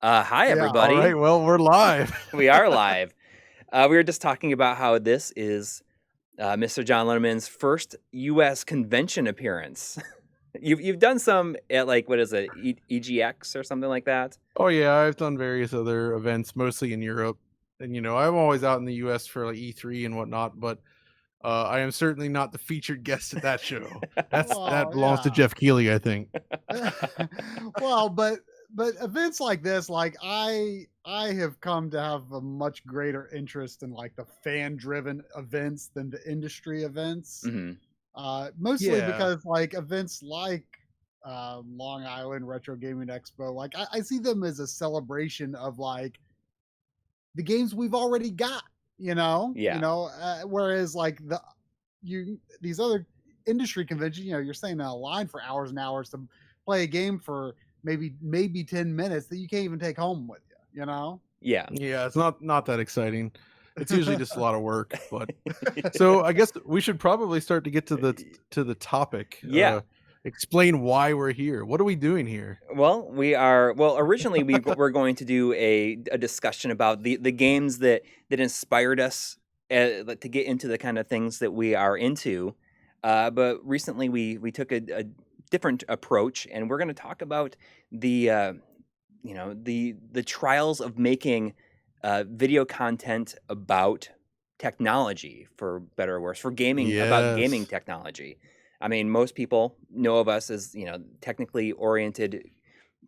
Hi, Yeah. everybody. All right, well, we're live. We are live. We were just talking about how this is Mr. John Lemmon's first U.S. convention appearance. You've done some at what is it, EGX or something like that? Oh yeah, I've done various other events, mostly in Europe, and I'm always out in the U.S. for like E3 and whatnot. But I am certainly not the featured guest at that show. That Well, belongs to yeah. Jeff Keighley, I think. Well, but events like this, like I have come to have a much greater interest in like the fan-driven events than the industry events. hmm Mostly Yeah. because like events like Long Island Retro Gaming Expo, like I see them as a celebration of like the games we've already got, Yeah. whereas like these other industry conventions, you're staying in a line for hours and hours to play a game for maybe 10 minutes that you can't even take home with you. Yeah. Yeah, it's not that exciting. It's usually just a lot of work. But so I guess we should probably start to get to the topic. Yeah. Explain why we're here. What are we doing here? Well, originally we were going to do a discussion about the games that inspired us to get into the kind of things that we are into. But recently we took a different approach, and we're going to talk about the the trials of making video content about technology, for better or worse, for gaming, about gaming Yes. technology. I mean, most people know of us as technically oriented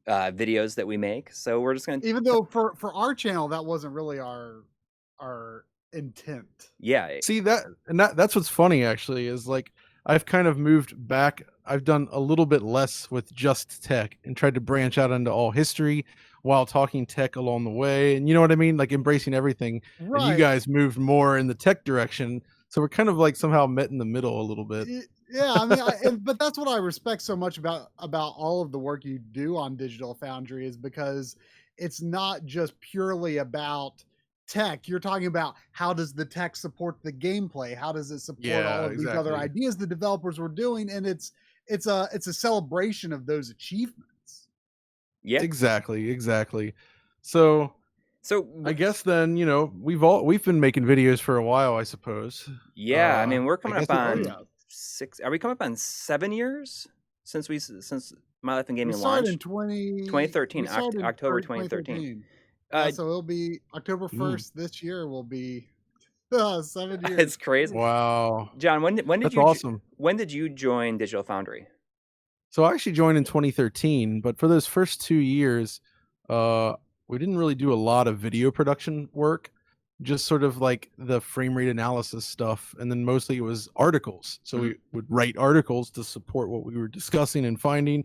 videos that we make. So we're just going to Even though for our channel that wasn't really our intent. yeah. See that's what's funny actually is like I've kind of moved back. I've done a little bit less with just tech and tried to branch out into all history while talking tech along the way. And you know what I mean? Like embracing everything. And you Right. guys moved more in the tech direction. So we're kind of like somehow met in the middle a little bit. Yeah, I mean, but that's what I respect so much about all of the work you do on Digital Foundry is because it's not just purely about tech. You're talking about how does the tech support the gameplay? How does it support all Yeah, of these other exactly. ideas the developers were doing? And it's a celebration of those achievements. Yeah. Exactly. So So I guess then, we've been making videos for a while, I suppose. yeah, I mean, we're coming up guess on yeah. 6. Are we coming up on 7 years since My Life in We Gaming started in launched? 2013. 2013, We started in October 2013. So it'll be October 1st this year will be 7 years. It's crazy. Wow. John, when did That's you awesome. when did you join Digital Foundry? So I actually joined in 2013, but for those first 2 years, we didn't really do a lot of video production work, just sort of like the frame rate analysis stuff, and then mostly it was articles. So we would write articles to support what we were discussing and finding.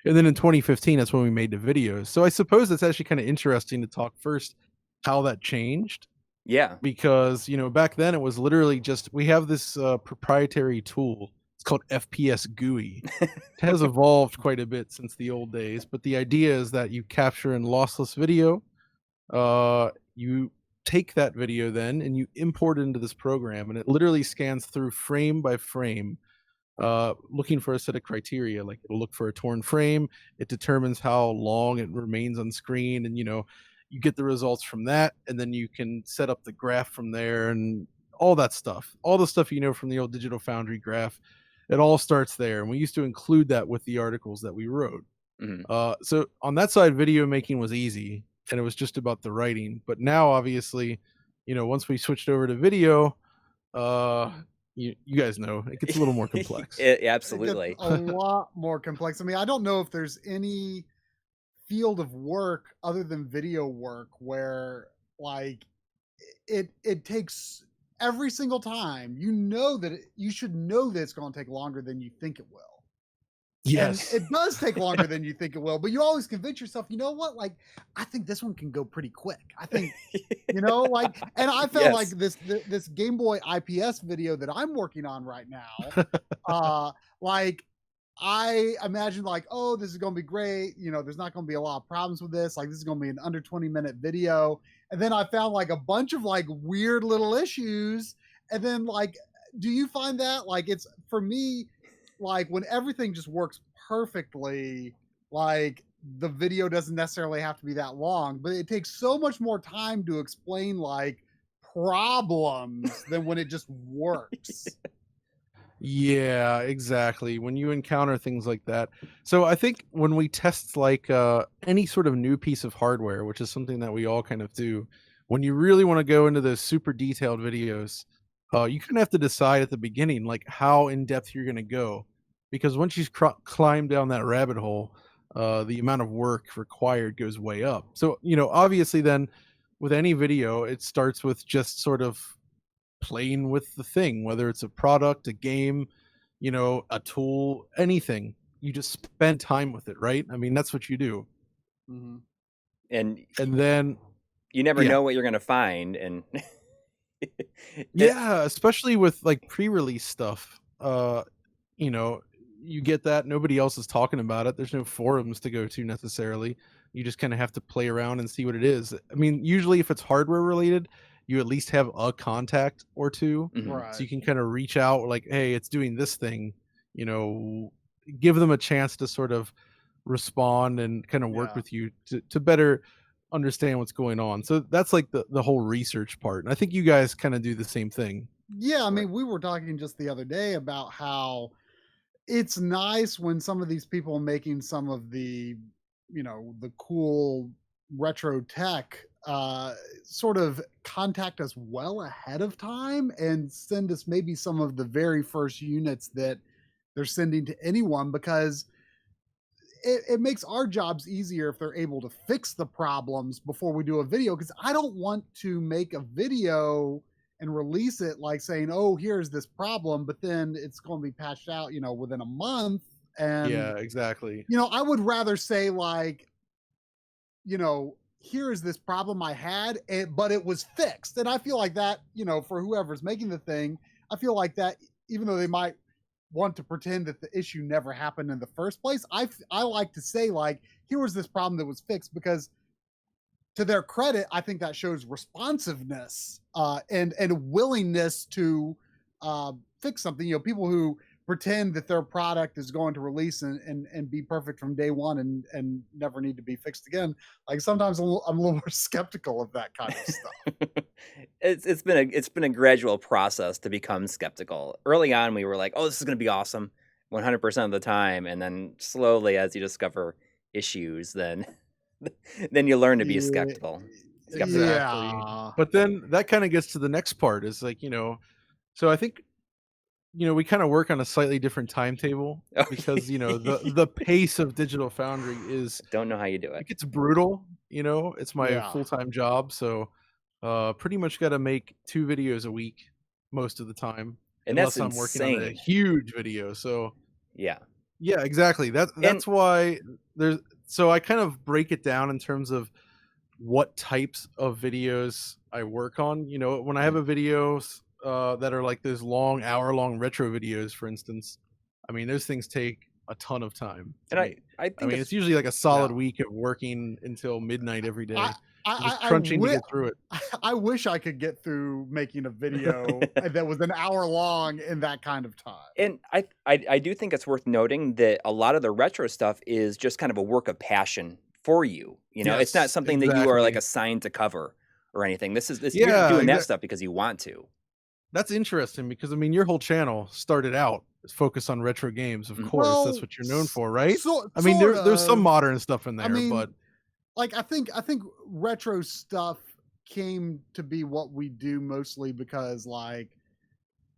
And then in 2015, that's when we made the videos. So I suppose it's actually kind of interesting to talk first how that changed. Yeah. Because, back then it was literally just, we have this proprietary tool. It's called FPS GUI. It has evolved quite a bit since the old days, but the idea is that you capture in lossless video. You take that video then and you import it into this program, and it literally scans through frame by frame, looking for a set of criteria. Like it'll look for a torn frame. It determines how long it remains on screen, and you get the results from that, and then you can set up the graph from there and all that stuff. All the stuff from the old Digital Foundry graph. It all starts there, and we used to include that with the articles that we wrote. So on that side, video making was easy, and it was just about the writing. But now, obviously, once we switched over to video, you guys know it gets a little more complex. Absolutely. It gets a lot more complex. I mean, I don't know if there's any field of work other than video work where like it takes every single time you should know that it's going to take longer than you think it will. Yes. And it does take longer than you think it will, but you always convince yourself, you know what? Like, I think this one can go pretty quick. I think, and I felt like this Game Boy IPS video that I'm working on right now, like I imagined like, oh, this is going to be great. There's not going to be a lot of problems with this. Like, this is going to be an under 20-minute video. And then I found like a bunch of like weird little issues. And then like, do you find that like for me, like when everything just works perfectly, like the video doesn't necessarily have to be that long, but it takes so much more time to explain like problems than when it just works. Yeah, exactly. When you encounter things like that. So I think when we test like any sort of new piece of hardware, which is something that we all kind of do, when you really want to go into those super detailed videos, you kind of have to decide at the beginning like how in depth you're going to go, because once you climb down that rabbit hole, the amount of work required goes way up. So, obviously then with any video, it starts with just sort of playing with the thing, whether it's a product, a game, a tool, anything. You just spend time with it, right? I mean, that's what you do. Mm-hmm. And then you never know what you're going to find. And yeah, especially with like pre-release stuff. You get that nobody else is talking about it. There's no forums to go to necessarily. You just kind of have to play around and see what it is. I mean, usually if it's hardware related, you at least have a contact or two. Right. So you can kind of reach out like, hey, it's doing this thing, give them a chance to sort of respond and kind of work with you to better understand what's going on. So that's like the whole research part. And I think you guys kind of do the same thing. Yeah, I mean, we were talking just the other day about how it's nice when some of these people making some of the, the cool retro tech sort of contact us well ahead of time and send us maybe some of the very first units that they're sending to anyone, because it makes our jobs easier if they're able to fix the problems before we do a video. Because I don't want to make a video and release it like saying, oh, here's this problem, but then it's going to be patched out, within a month. And yeah, exactly. I would rather say like, here is this problem I had, but it was fixed. And I feel like that, for whoever's making the thing, I feel like that, even though they might want to pretend that the issue never happened in the first place, I like to say like, here was this problem that was fixed, because to their credit, I think that shows responsiveness and willingness to fix something. People who pretend that their product is going to release and be perfect from day one and never need to be fixed again. Like sometimes I'm a little more skeptical of that kind of stuff. It's been a gradual process to become skeptical. Early on, we were like, "Oh, this is going to be awesome," 100% of the time, and then slowly, as you discover issues, then you learn to be skeptical. Yeah. But then that kind of gets to the next part is like, so I think, we kind of work on a slightly different timetable because, the pace of Digital Foundry is, I don't know how you do it. It's brutal, it's my full-time job. So pretty much got to make 2 videos a week most of the time. And unless that's I'm working on a huge video. So yeah, exactly. That's why so I kind of break it down in terms of what types of videos I work on. When I have a videos that are like those long hour-long retro videos, for instance, I mean, those things take a ton of time. And I think it's usually like a solid week of working until midnight every day. Just crunching to get through it. I wish I could get through making a video that was an hour long in that kind of time. And I do think it's worth noting that a lot of the retro stuff is just kind of a work of passion for you. It's not something that you are like assigned to cover or anything. You're doing that stuff because you want to. That's interesting because, I mean, your whole channel started out focused on retro games. Of course, that's what you're known for, right? I mean, there's some modern stuff in there, but like I think retro stuff came to be what we do mostly because like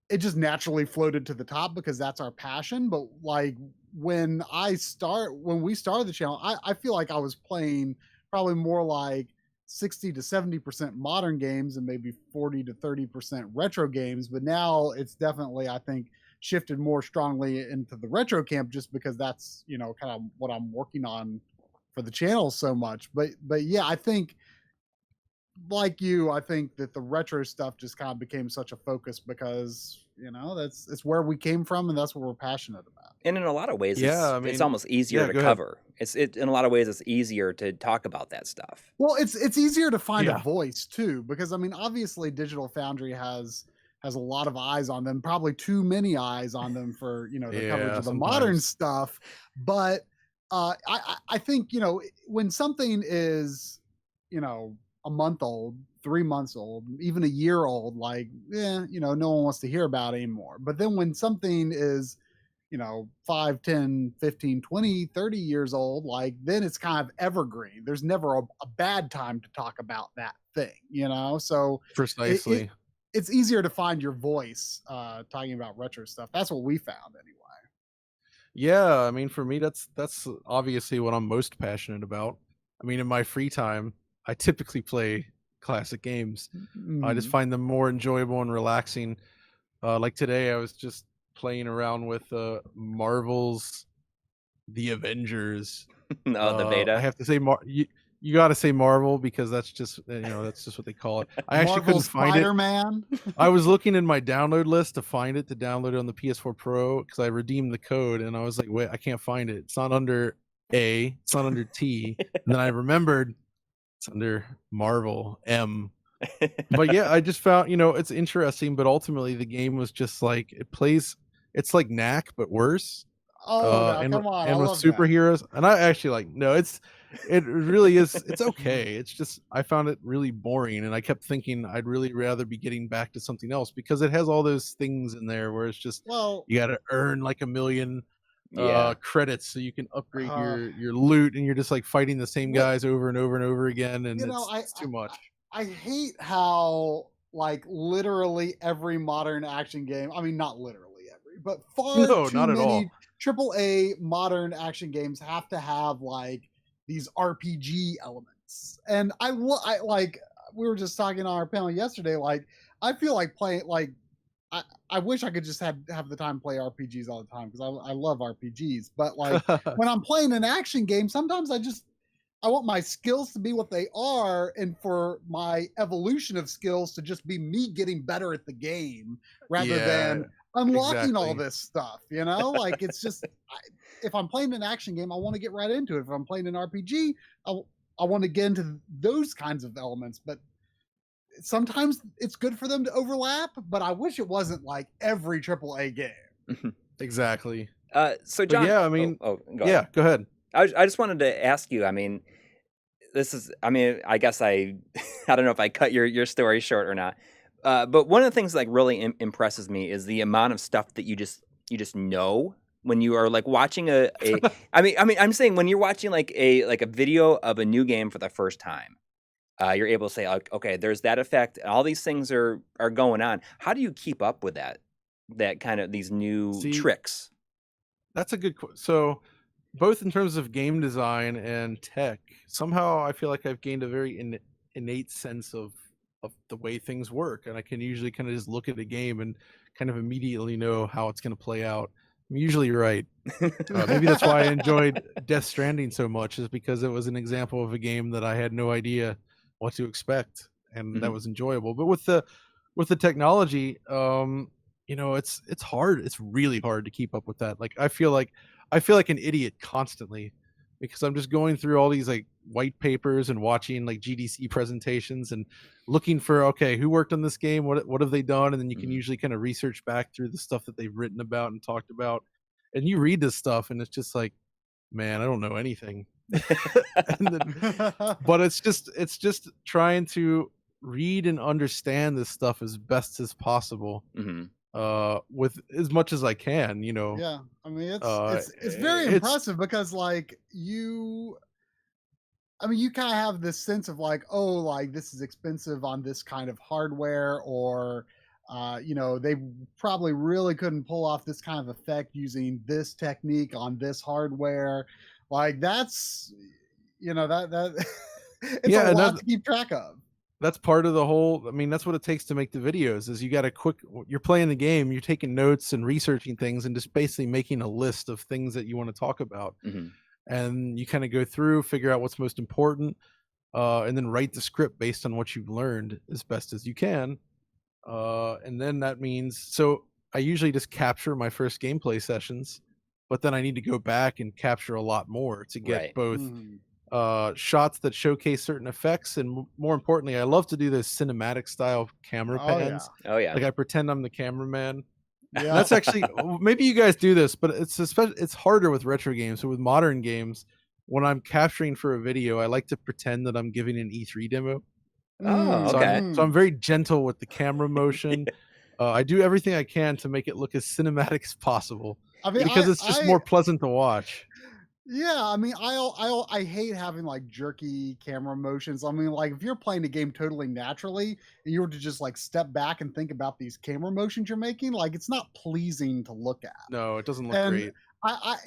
it just naturally floated to the top because that's our passion. But like when we started the channel, I feel like I was playing probably more like 60 to 70% modern games and maybe 40 to 30% retro games. But now it's definitely, I think, shifted more strongly into the retro camp just because that's, kind of what I'm working on for the channel so much. But yeah, I think like you, I think that the retro stuff just kind of became such a focus because, it's where we came from and that's what we're passionate about. And in a lot of ways, it's almost easier to cover. In a lot of ways, it's easier to talk about that stuff. Well, it's easier to find a voice too, because I mean, obviously Digital Foundry has a lot of eyes on them, probably too many eyes on them for, the coverage of the modern stuff. But I think, when something is, a month old, 3 months old, even a year old, like, no one wants to hear about it anymore. But then when something is, 5, 10, 15, 20, 30 years old, like, then it's kind of evergreen. There's never a bad time to talk about that thing. So Precisely. it's easier to find your voice talking about retro stuff. That's what we found anyway. Yeah, I mean, for me, that's obviously what I'm most passionate about. I mean, in my free time, I typically play classic games. I just Mhm. find them more enjoyable and relaxing. Like today, I was just playing around with Marvel's The Avengers. Oh, the I beta. have to say, you got to say Marvel because that's just that's just what they call it. I actually Marvel couldn't find it. Spider-Man. I was looking in my download list to find it, to download it on the PS4 Pro because I redeemed the code, and I was like, wait, I can't find it. It's not under A, it's not under T. And then I remembered it's under Marvel M. But yeah, I just found, it's interesting, but ultimately the game was just like it's like Knack but worse. Oh, no, And come on. I with love that. superheroes. And I actually like, no, it really is, it's okay. It's just I found it really boring, and I kept thinking I'd really rather be getting back to something else because it has all those things in there where it's just Well, you got to earn like 1,000,000 Yeah. credits so you can upgrade uh, your loot, and you're just like fighting the same what guys over and over and over again, and I, it's too much. I hate how, like, literally every modern action game, I mean, not literally every, but far No, too not at all. many AAA modern action games have to have, like, these RPG elements. And I like, we were just talking on our panel yesterday, like, I feel like playing, like, I wish I could just have the time to play RPGs all the time because I love RPGs. But, like, when I'm playing an action game, sometimes I want my skills to be what they are, and for my evolution of skills to just be me getting better at the game rather Yeah, than unlocking all exactly. this stuff. Like, it's just, if I'm playing an action game, I want to get right into it. If I'm playing an RPG, I want to get into those kinds of elements. But sometimes it's good for them to overlap. But I wish it wasn't like every AAA game. Exactly. So But John, yeah, I mean, go ahead. yeah, go ahead. I just wanted to ask you. I mean, I guess I don't know if I cut your story short or not. But one of the things like really impresses me is the amount of stuff that you just know when you are like watching a I'm saying when you're watching like a video of a new game for the first time. You're able to say, like, okay, there's that effect, and all these things are going on. How do you keep up with that kind of these new See, tricks? that's a good so both in terms of game design and tech, somehow I feel like I've gained a very innate sense of the way things work, and I can usually kind of just look at a game and kind of immediately know how it's going to play out. I'm usually right. Maybe that's why I enjoyed Death Stranding so much, is because it was an example of a game that I had no idea what to expect, and that Mhm. was enjoyable. But with the technology, it's hard. It's really hard to keep up with that. Like I feel like an idiot constantly because I'm just going through all these like white papers and watching like GDC presentations and looking for, okay, who worked on this game, what have they done, and then you can Mhm. usually kind of research back through the stuff that they've written about and talked about, and you read this stuff and it's just like, man, I don't know anything. But it's just trying to read and understand this stuff as best as possible, Mhm. with as much as I can, Yeah, I mean, uh it's very it's impressive because, like, I mean, you kind of have this sense of, like, oh, like, this is expensive on this kind of hardware, or they probably really couldn't pull off this kind of effect using this technique on this hardware. Like, that's, that it's a yeah, and lot to keep track of. that's part of the whole. I mean, that's what it takes to make the videos, is you got to you're playing the game, you're taking notes and researching things and just basically making a list of things that you want to talk about, Mhm. and you kind of go through, figure out what's most important, and then write the script based on what you've learned as best as you can. And then that means, so I usually just capture my first gameplay sessions, but then I need to go back and capture a lot more to get Right. both Mhm. shots that showcase certain effects, and more importantly, I love to do those cinematic style camera Oh yeah. pans. Oh yeah. Like I pretend I'm the cameraman, Yeah. That's actually, maybe you guys do this, but it's harder with retro games. So with modern games, when I'm capturing for a video, I like to pretend that I'm giving an E3 demo. Oh, So okay. I'm very gentle with the camera motion. I do everything I can to make it look as cinematic as possible. I mean, because it's just more pleasant to watch. Yeah, I mean, I hate having like jerky camera motions. I mean, like if you're playing a game totally naturally and you were to just like step back and think about these camera motions you're making, like it's not pleasing to look at. No, it doesn't look great.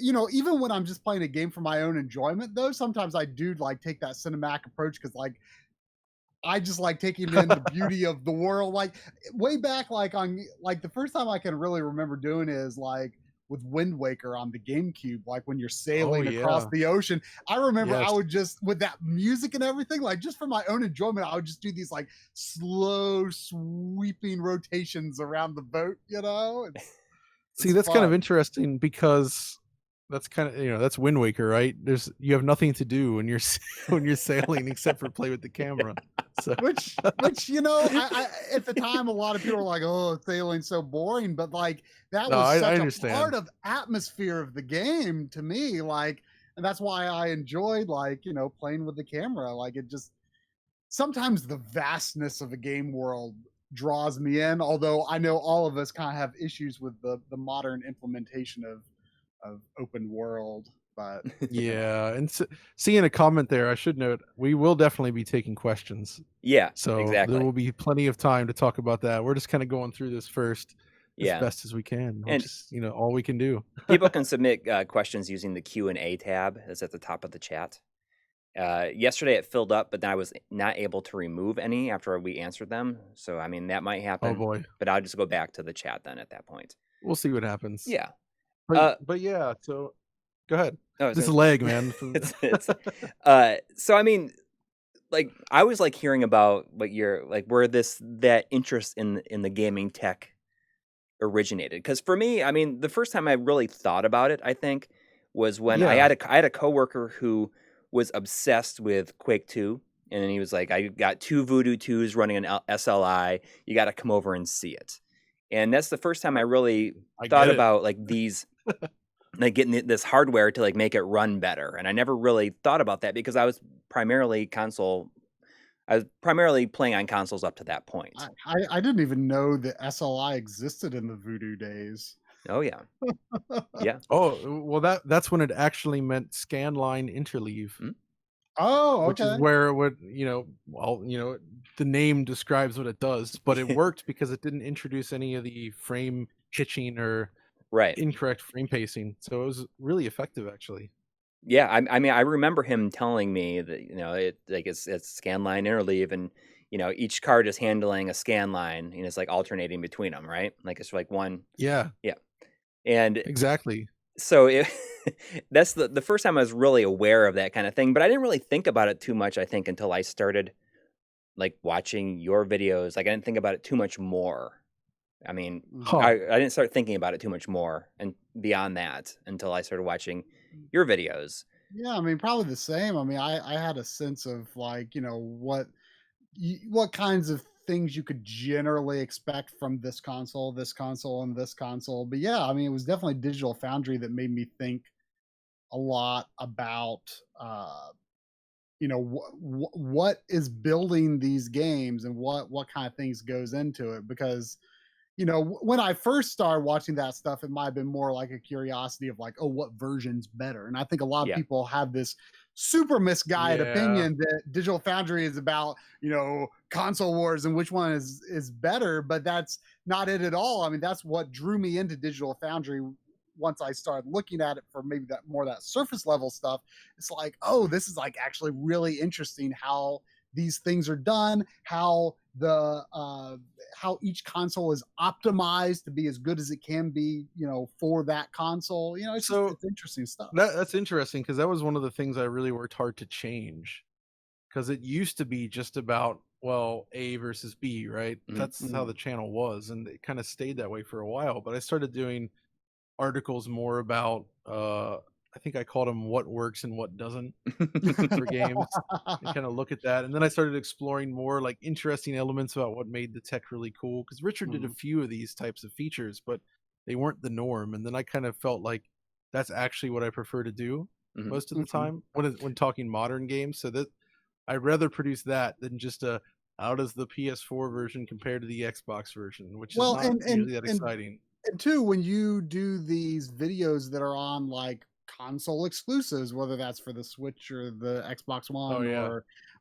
You know, even when I'm just playing a game for my own enjoyment, though, sometimes I do like take that cinematic approach because like I just like taking in the beauty of the world. Like way back, like on like the first time I can really remember doing is like with Wind Waker on the GameCube, like when you're sailing across the ocean. I remember I would just, with that music and everything, like just for my own enjoyment, I would just do these like slow sweeping rotations around the boat, you know? See, that's kind of interesting because that's kind of, you know, that's Wind Waker, right? You have nothing to do when you're sailing except for play with the camera. So. Which you know, I at the time a lot of people were like, "Oh, sailing's so boring," but like that was such a part of atmosphere of the game to me. Like, and that's why I enjoyed like you know playing with the camera. Like it just sometimes the vastness of a game world draws me in. Although I know all of us kind of have issues with the modern implementation of open world. But yeah, and seeing a comment there, I should note we will definitely be taking questions. Yeah, so exactly. there will be plenty of time to talk about that. We're just kind of going through this first as best as we can, which is, you know, all we can do. People can submit questions using the Q&A tab that's at the top of the chat. Yesterday it filled up, but then I was not able to remove any after we answered them. So I mean that might happen. Oh boy! But I'll just go back to the chat then at that point. We'll see what happens. Yeah. But yeah, so. Go ahead. This is leg, man. So I mean, like I was like hearing about what you're like where that interest in the gaming tech originated. Because for me, I mean, the first time I really thought about it, I think, was when I had a coworker who was obsessed with Quake 2, and he was like, "I got 2 Voodoo 2s running an SLI. You got to come over and see it." And that's the first time I really thought about like these. Like getting this hardware to like make it run better, and I never really thought about that because I was primarily playing on consoles up to that point. I didn't even know that SLI existed in the Voodoo days. Oh yeah, yeah. Oh well, that's when it actually meant scanline interleave. Oh, okay. Which is where it would, you know, well, you know, the name describes what it does, but it worked because it didn't introduce any of the frame pitching or incorrect frame pacing, so it was really effective actually. Yeah, I mean I remember him telling me that, you know, it's scanline interleave, and you know each card is handling a scan line and it's like alternating between them, right? Like it's like one. Yeah, and exactly. So that's the first time I was really aware of that kind of thing, but I didn't really think about it too much, I think, until I started like watching your videos. Like I didn't think about it too much more. I mean, I didn't start thinking about it too much more and beyond that until I started watching your videos. Yeah, I mean, probably the same. I mean, I had a sense of like, you know, what kinds of things you could generally expect from this console, and this console. But yeah, I mean, it was definitely Digital Foundry that made me think a lot about, you know, what is building these games and what kind of things goes into it. Because you know, when I first started watching that stuff, it might have been more like a curiosity of like, oh, what version's better? And I think a lot of people have this super misguided opinion that Digital Foundry is about, you know, console wars and which one is better, but that's not it at all. I mean, that's what drew me into Digital Foundry once I started looking at it for maybe that surface level stuff. It's like, oh, this is like actually really interesting how these things are done, how each console is optimized to be as good as it can be, you know, for that console. You know, it's interesting stuff. That's interesting because that was one of the things I really worked hard to change, because it used to be just about, well, A versus B, right? That's how the channel was, and it kind of stayed that way for a while. But I started doing articles more about I think I called them what works and what doesn't for games, and kind of look at that. And then I started exploring more like interesting elements about what made the tech really cool. Because Richard did a few of these types of features, but they weren't the norm. And then I kind of felt like that's actually what I prefer to do most of the time when talking modern games. So that I'd rather produce that than just how does the PS4 version compare to the Xbox version, which is not usually that exciting. And two, when you do these videos that are on like console exclusives, whether that's for the Switch or the Xbox One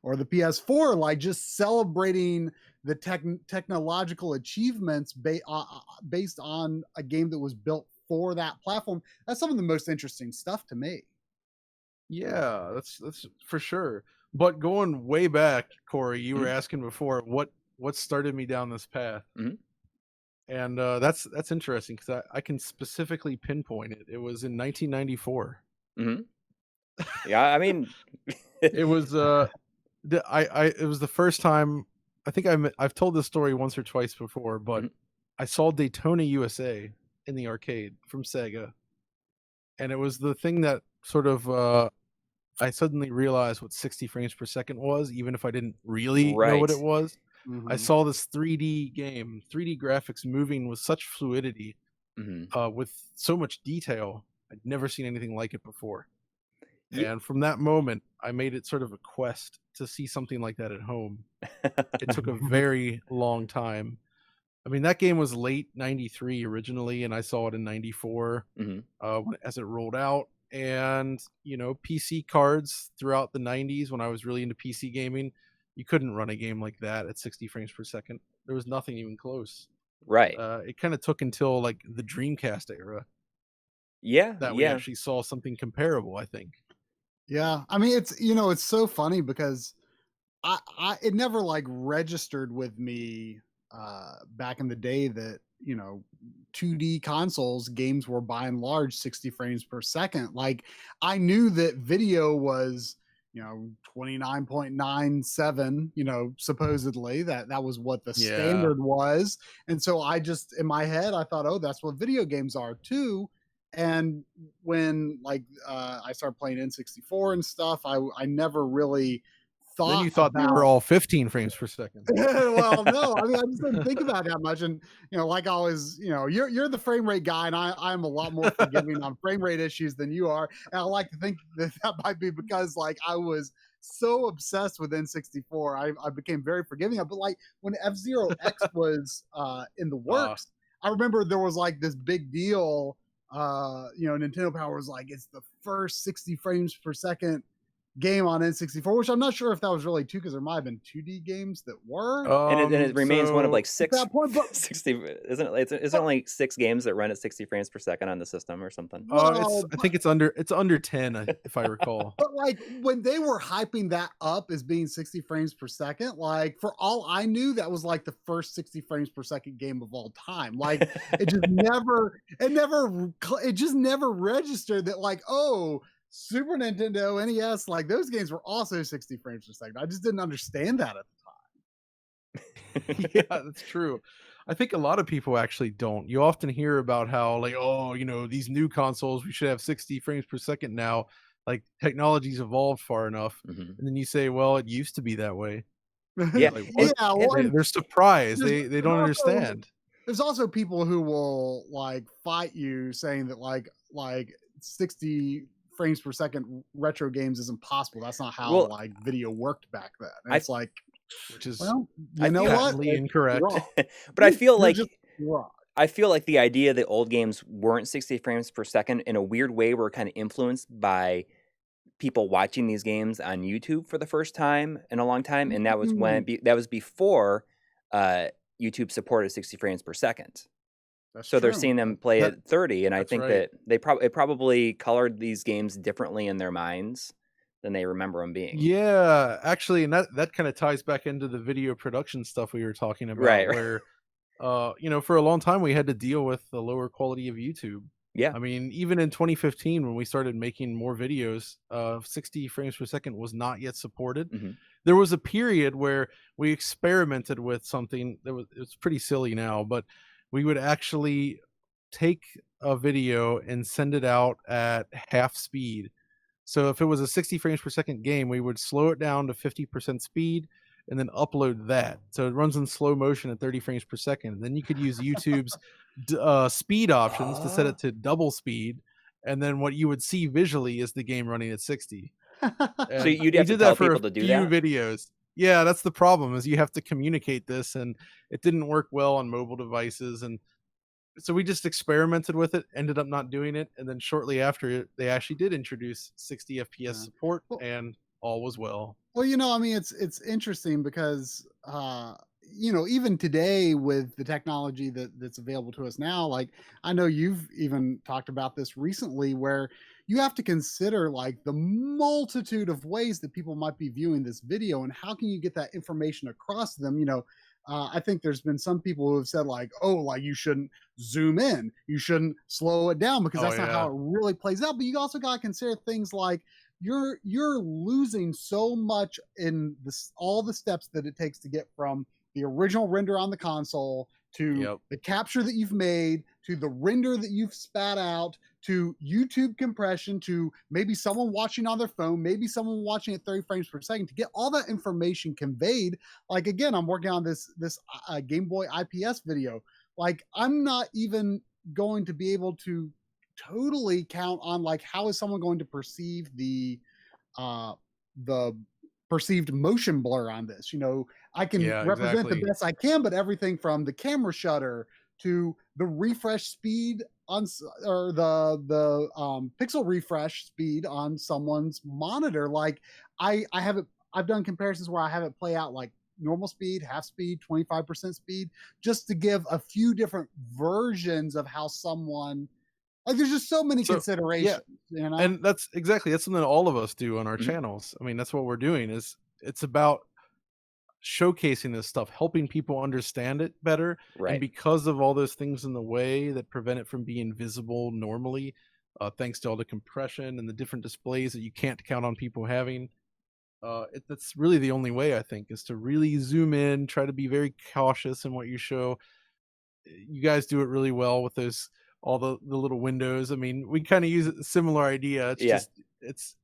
or the PS4, like just celebrating the technological achievements based on a game that was built for that platform, that's some of the most interesting stuff to me. Yeah, that's for sure. But going way back, Coury, you were asking before what started me down this path. And that's interesting because I can specifically pinpoint it. It was in 1994. Yeah, I mean, it was it was the first time. I think I've told this story once or twice before, but I saw Daytona USA in the arcade from Sega, and it was the thing that sort of I suddenly realized what 60 frames per second was, even if I didn't really know what it was. I saw this 3D game, 3D graphics moving with such fluidity, with so much detail. I'd never seen anything like it before. And from that moment, I made it sort of a quest to see something like that at home. It took a very long time. I mean, that game was late 93 originally, and I saw it in 94 as it rolled out. And, you know, PC cards throughout the 90s when I was really into PC gaming, you couldn't run a game like that at 60 frames per second. There was nothing even close. Right. It kind of took until like the Dreamcast era. Yeah. That we actually saw something comparable, I think. Yeah. I mean, it's, you know, it's so funny because it never like registered with me back in the day that, you know, 2D consoles games were by and large 60 frames per second. Like I knew that video was, you know, 29.97, you know, supposedly that was what the standard was. And so I just, in my head, I thought, oh, that's what video games are too. And when like I started playing N64 and stuff, I never really thought. Then you thought they were all 15 frames per second. Well, no, I mean, I just didn't think about it that much. And, you know, like I was, you know, you're the frame rate guy, and I'm a lot more forgiving on frame rate issues than you are. And I like to think that might be because like I was so obsessed with N64, I became very forgiving. But like when F-Zero X was in the works, I remember there was like this big deal. You know, Nintendo Power was like, it's the first 60 frames per second game on N64, which I'm not sure if that was really 2 because there might have been 2D games that were. And it remains one of like 6 at that point, but 60 isn't it? Isn't only 6 games that run at 60 frames per second on the system or something? I think it's under 10 if I recall. But like when they were hyping that up as being 60 frames per second, like for all I knew, that was like the first 60 frames per second game of all time. Like it just never registered that like, oh, Super Nintendo, NES, like those games were also 60 frames per second. I just didn't understand that at the time. Yeah, that's true. I think a lot of people actually don't. You often hear about how like, oh, you know, these new consoles, we should have 60 frames per second now. Like technology's evolved far enough. And then you say, well, it used to be that way. Yeah. Like, they're surprised. They don't understand. There's also people who will like fight you saying that like 60 frames per second retro games isn't possible. That's not how like video worked back then. And it's like, which is, well, you know what? Incorrect. But I feel like the idea that old games weren't 60 frames per second in a weird way were kind of influenced by people watching these games on YouTube for the first time in a long time, and that was that was before YouTube supported 60 frames per second. So they're seeing them play at 30, and I think that it probably colored these games differently in their minds than they remember them being. Yeah, actually, and that kind of ties back into the video production stuff we were talking about, where you know, for a long time we had to deal with the lower quality of YouTube. Yeah, I mean, even in 2015 when we started making more videos, 60 frames per second was not yet supported. There was a period where we experimented with something that it's pretty silly now, but we would actually take a video and send it out at half speed. So if it was a 60 frames per second game, we would slow it down to 50% speed, and then upload that. So it runs in slow motion at 30 frames per second. Then you could use YouTube's speed options to set it to double speed. And then what you would see visually is the game running at 60. So you'd have to tell people to do that? Videos. Yeah, that's the problem, is you have to communicate this, and it didn't work well on mobile devices. And so we just experimented with it, ended up not doing it. And then shortly after it, they actually did introduce 60 FPS support, and all was well. Well, I mean, it's interesting because, even today with the technology that's available to us now, like I know you've even talked about this recently, where you have to consider like the multitude of ways that people might be viewing this video, and how can you get that information across to them? I think there's been some people who have said like, oh, like you shouldn't zoom in, you shouldn't slow it down, because that's not how it really plays out. But you also got to consider things like you're losing so much in all the steps that it takes to get from the original render on the console to the capture that you've made, to the render that you've spat out, to YouTube compression, to maybe someone watching on their phone, maybe someone watching at 30 frames per second, to get all that information conveyed. Like, again, I'm working on this Game Boy IPS video. Like, I'm not even going to be able to totally count on like how is someone going to perceive the perceived motion blur on this. I can represent the best I can, but everything from the camera shutter to the refresh speed on, or the pixel refresh speed on someone's monitor. Like I've done comparisons where I have it play out like normal speed, half speed, 25% speed, just to give a few different versions of how someone, like there's just so many considerations. And that's something that all of us do on our channels. I mean, that's what we're doing, is it's about showcasing this stuff, helping people understand it better. Right. And because of all those things in the way that prevent it from being visible normally, thanks to all the compression and the different displays that you can't count on people having, that's really the only way, I think, is to really zoom in, try to be very cautious in what you show. You guys do it really well with those, all the little windows. I mean, we kind of use a similar idea. It's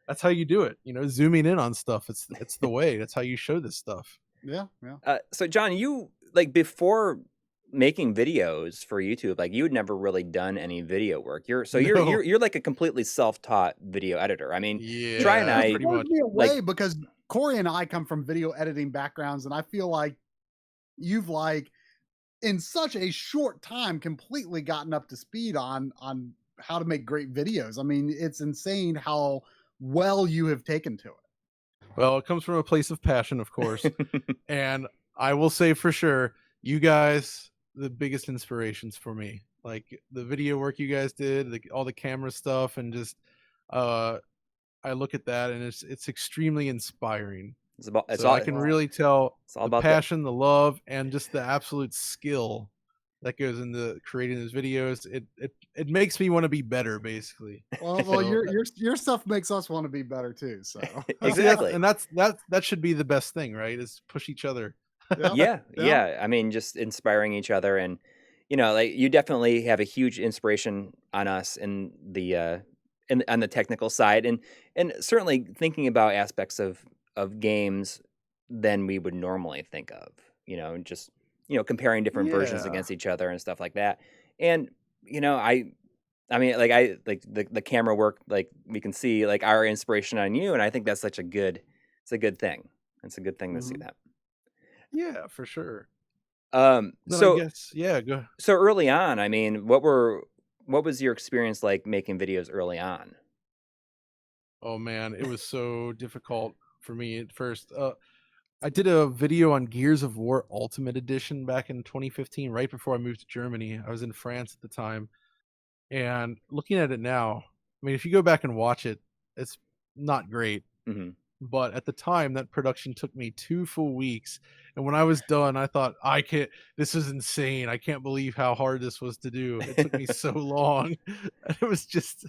that's how you do it, zooming in on stuff. It's the way. That's how you show this stuff. Yeah. So John, you, like, before making videos for YouTube, like you had never really done any video work. You're like a completely self-taught video editor. I mean, Try and I pretty much away, because Coury and I come from video editing backgrounds, and I feel like you've like in such a short time completely gotten up to speed on how to make great videos. I mean, it's insane how well you have taken to it. Well, it comes from a place of passion, of course. And I will say for sure, you guys, the biggest inspirations for me. Like the video work you guys did, all the camera stuff, and just I look at that and it's extremely inspiring. I can really tell the passion, the love, and just the absolute skill that goes into creating those videos. It makes me want to be better, basically. Well, your stuff makes us want to be better too. So exactly, and that should be the best thing, right? Is push each other. Yeah. I mean, just inspiring each other, and like you definitely have a huge inspiration on us in the on the technical side, and certainly thinking about aspects of games than we would normally think of. Just comparing different versions against each other and stuff like that. And I mean, like the camera work, like we can see like our inspiration on you, and I think that's it's a good thing. It's a good thing to see that. Yeah, for sure. So I guess, go. So early on, I mean, what was your experience like making videos early on? Oh man, it was so difficult for me at first. I did a video on Gears of War Ultimate Edition back in 2015, right before I moved to Germany. I was in France at the time. And looking at it now, I mean, if you go back and watch it, it's not great. Mm-hmm. But at the time, that production took me 2 full weeks. And when I was done, I thought, this is insane. I can't believe how hard this was to do. It took me so long. And it was just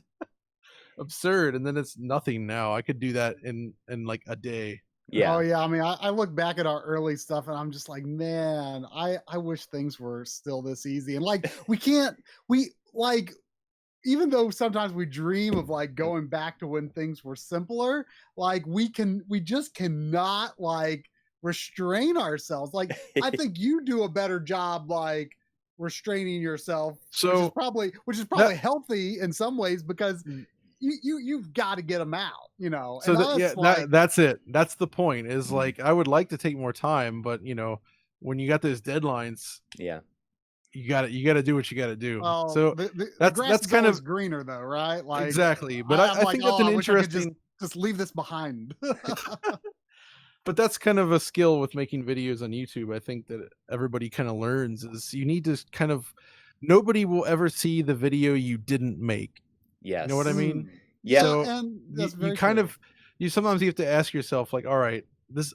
absurd. And then it's nothing now. I could do that in like a day. Yeah. Oh yeah. I mean, I look back at our early stuff and I'm just like, man, I wish things were still this easy. And like, even though sometimes we dream of like going back to when things were simpler, like we just cannot like restrain ourselves. Like, I think you do a better job, like restraining yourself, So which is probably healthy in some ways, because you've got to get them out, you know. So And that's it. That's the point. Is Mhm. like, I would like to take more time, but when you got those deadlines, Yeah. you got to do what you got to do. Well, So the that's grass is kind always of greener, though, right? Like, exactly. But I'm I like, think that's an I wish I could interesting. just leave this behind. But that's kind of a skill with making videos on YouTube. I think that everybody kind of learns is you need to kind of, nobody will ever see the video you didn't make. Yes. You know what I mean? Yeah. So and that's you kind of, sometimes you have to ask yourself, like, all right,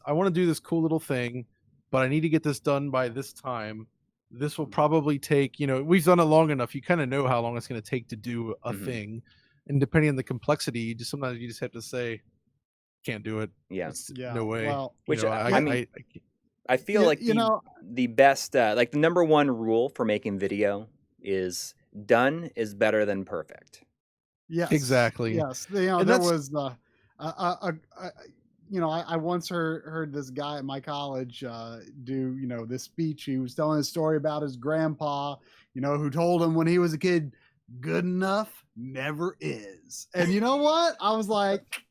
I want to do this cool little thing, but I need to get this done by this time. This will probably take, we've done it long enough. You kind of know how long it's going to take to do a thing. And depending on the complexity, sometimes you just have to say, can't do it. Yeah. No way. Well, which I feel Yeah, like you know- the best, like the number one rule for making video is done is better than perfect. Yes, Exactly. Yes, And there that's- was I once heard this guy at my college do this speech. He was telling a story about his grandpa, who told him when he was a kid, good enough never is. And you know what? I was like,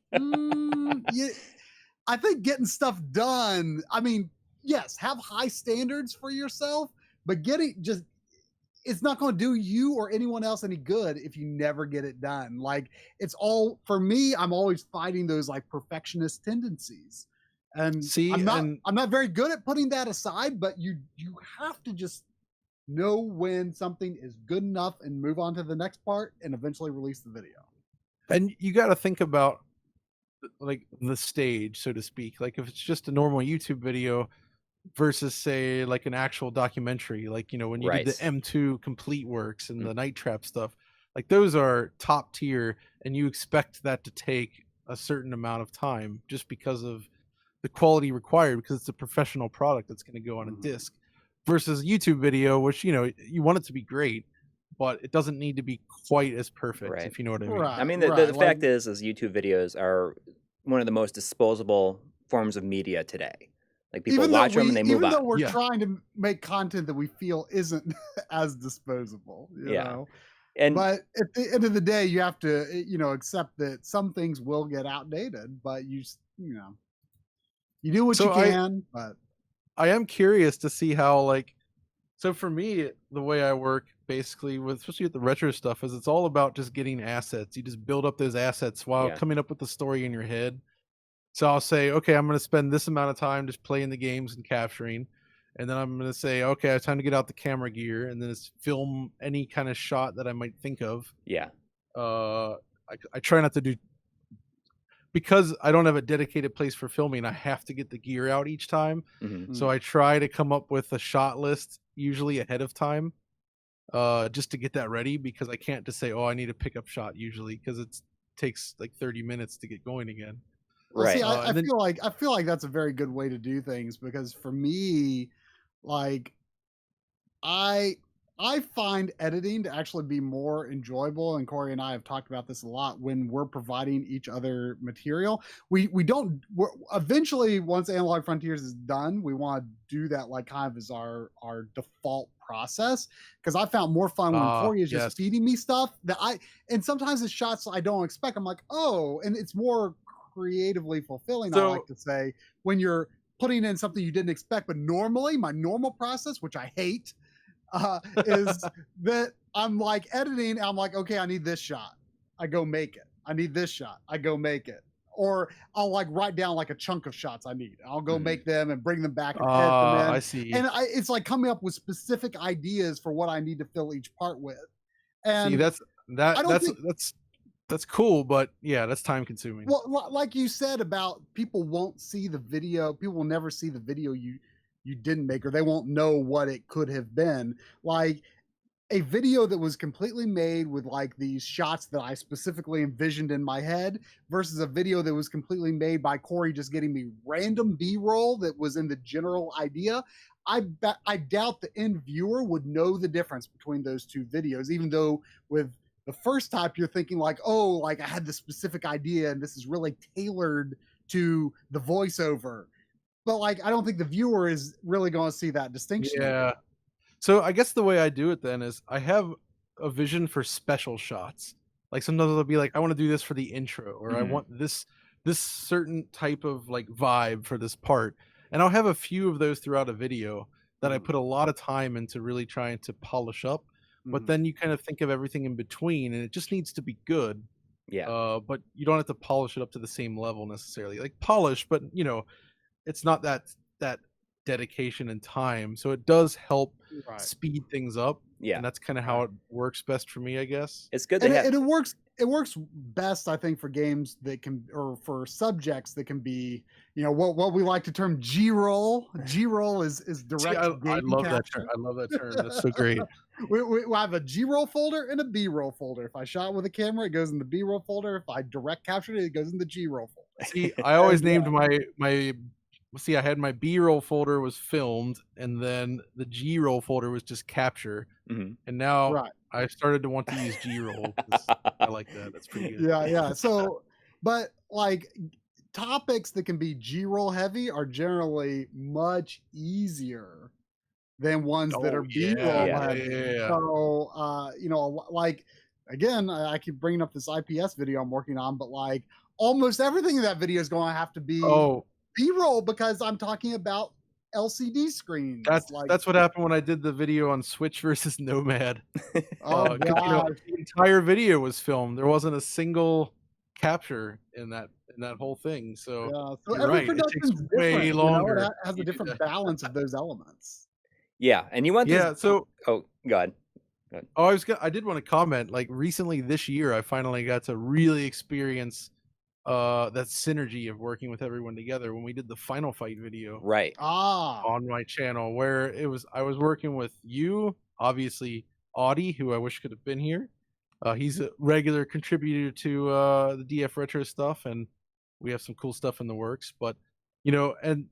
I think getting stuff done, I mean, yes, have high standards for yourself, but it's not going to do you or anyone else any good if you never get it done. Like, it's all, for me, I'm always fighting those like perfectionist tendencies. And I'm not very good at putting that aside, but you have to just know when something is good enough and move on to the next part and eventually release the video. And you got to think about like the stage, so to speak. Like, if it's just a normal YouTube video versus, say, like an actual documentary, like, when you did the M2 Complete Works and the Night Trap stuff, like those are top tier, and you expect that to take a certain amount of time just because of the quality required, because it's a professional product that's going to go on a disc, versus YouTube video, which you want it to be great, but it doesn't need to be quite as perfect, if you know what I mean. I mean, the fact is YouTube videos are one of the most disposable forms of media today. Like, people watch them and they move on. Even though we're trying to make content that we feel isn't as disposable, you know. But at the end of the day, you have to, accept that some things will get outdated, but you do what you can. But I am curious to see how, like, so for me, the way I work basically especially with the retro stuff, is it's all about just getting assets. You just build up those assets while coming up with the story in your head. So I'll say, okay, I'm going to spend this amount of time just playing the games and capturing. And then I'm going to say, okay, it's time to get out the camera gear and then it's film any kind of shot that I might think of. Yeah. I try not to do, because I don't have a dedicated place for filming, I have to get the gear out each time. So I try to come up with a shot list usually ahead of time, just to get that ready, because I can't just say, oh, I need a pickup shot usually, because it takes like 30 minutes to get going again. Right. See, I feel like that's a very good way to do things, because for me, like, I find editing to actually be more enjoyable, and Coury and I have talked about this a lot, when we're providing each other material. We're eventually, once Analog Frontiers is done, we want to do that like kind of as our default process, because I found more fun when Coury is just feeding me stuff and sometimes it's shots I don't expect. I'm like, oh, and it's more creatively fulfilling, I like to say, when you're putting in something you didn't expect. But normally my normal process, which I hate, is that I'm like editing, I'm like, okay, I need this shot, I go make it. I need this shot, I go make it. Or I'll like write down like a chunk of shots I need, I'll go make them and bring them back and edit them in. I see. And it's like coming up with specific ideas for what I need to fill each part with. And see, that's cool, but yeah, that's time consuming. Well, like you said about people won't see the video, people will never see the video you didn't make, or they won't know what it could have been. Like, a video that was completely made with like these shots that I specifically envisioned in my head, versus a video that was completely made by Coury just getting me random B-roll that was in the general idea. I doubt the end viewer would know the difference between those two videos, even though with the first type you're thinking like, oh, like I had this specific idea and this is really tailored to the voiceover. but like I don't think the viewer is really going to see that distinction. Yeah. So I guess the way I do it then is I have a vision for special shots. Like sometimes I'll be like, I want to do this for the intro, or I want this certain type of like vibe for this part. And I'll have a few of those throughout a video that I put a lot of time into really trying to polish up. But then you kind of think of everything in between, and it just needs to be good. Yeah. But you don't have to polish it up to the same level necessarily. Like polish, but you know, it's not that dedication and time. So it does help speed things up. Yeah. And that's kind of how it works best for me, I guess. It's good and it works best, I think, for games that can, or for subjects that can be, you know, what we like to term G-roll. G-roll is direct. I love that term. I love that term. That's so great. We have a G-roll folder and a B-roll folder. If I shot with a camera, it goes in the B-roll folder. If I direct captured it, it goes in the G-roll folder. See, I always named my I had my B-roll folder was filmed, and then the G-roll folder was just capture. And now I started to want to use G-roll. I like that. That's pretty good. Yeah. So, but like topics that can be G-roll heavy are generally much easier than ones that are B-roll heavy. So, you know, like again, I keep bringing up this IPS video I'm working on, but like almost everything in that video is going to have to be B-roll because I'm talking about LCD screens. That's what happened when I did the video on Switch versus Nomad. You know, the entire video was filmed. There wasn't a single capture in that whole thing. So, so every production's different. Way longer. You know, it has a different balance of those elements. Yeah, and you want this... So go ahead. I did want to comment. Like recently this year, I finally got to really experience that synergy of working with everyone together when we did the Final Fight video on my channel, where I was working with you, obviously Audie, who I wish could have been here. He's a regular contributor to the DF Retro stuff, and we have some cool stuff in the works. But you know, and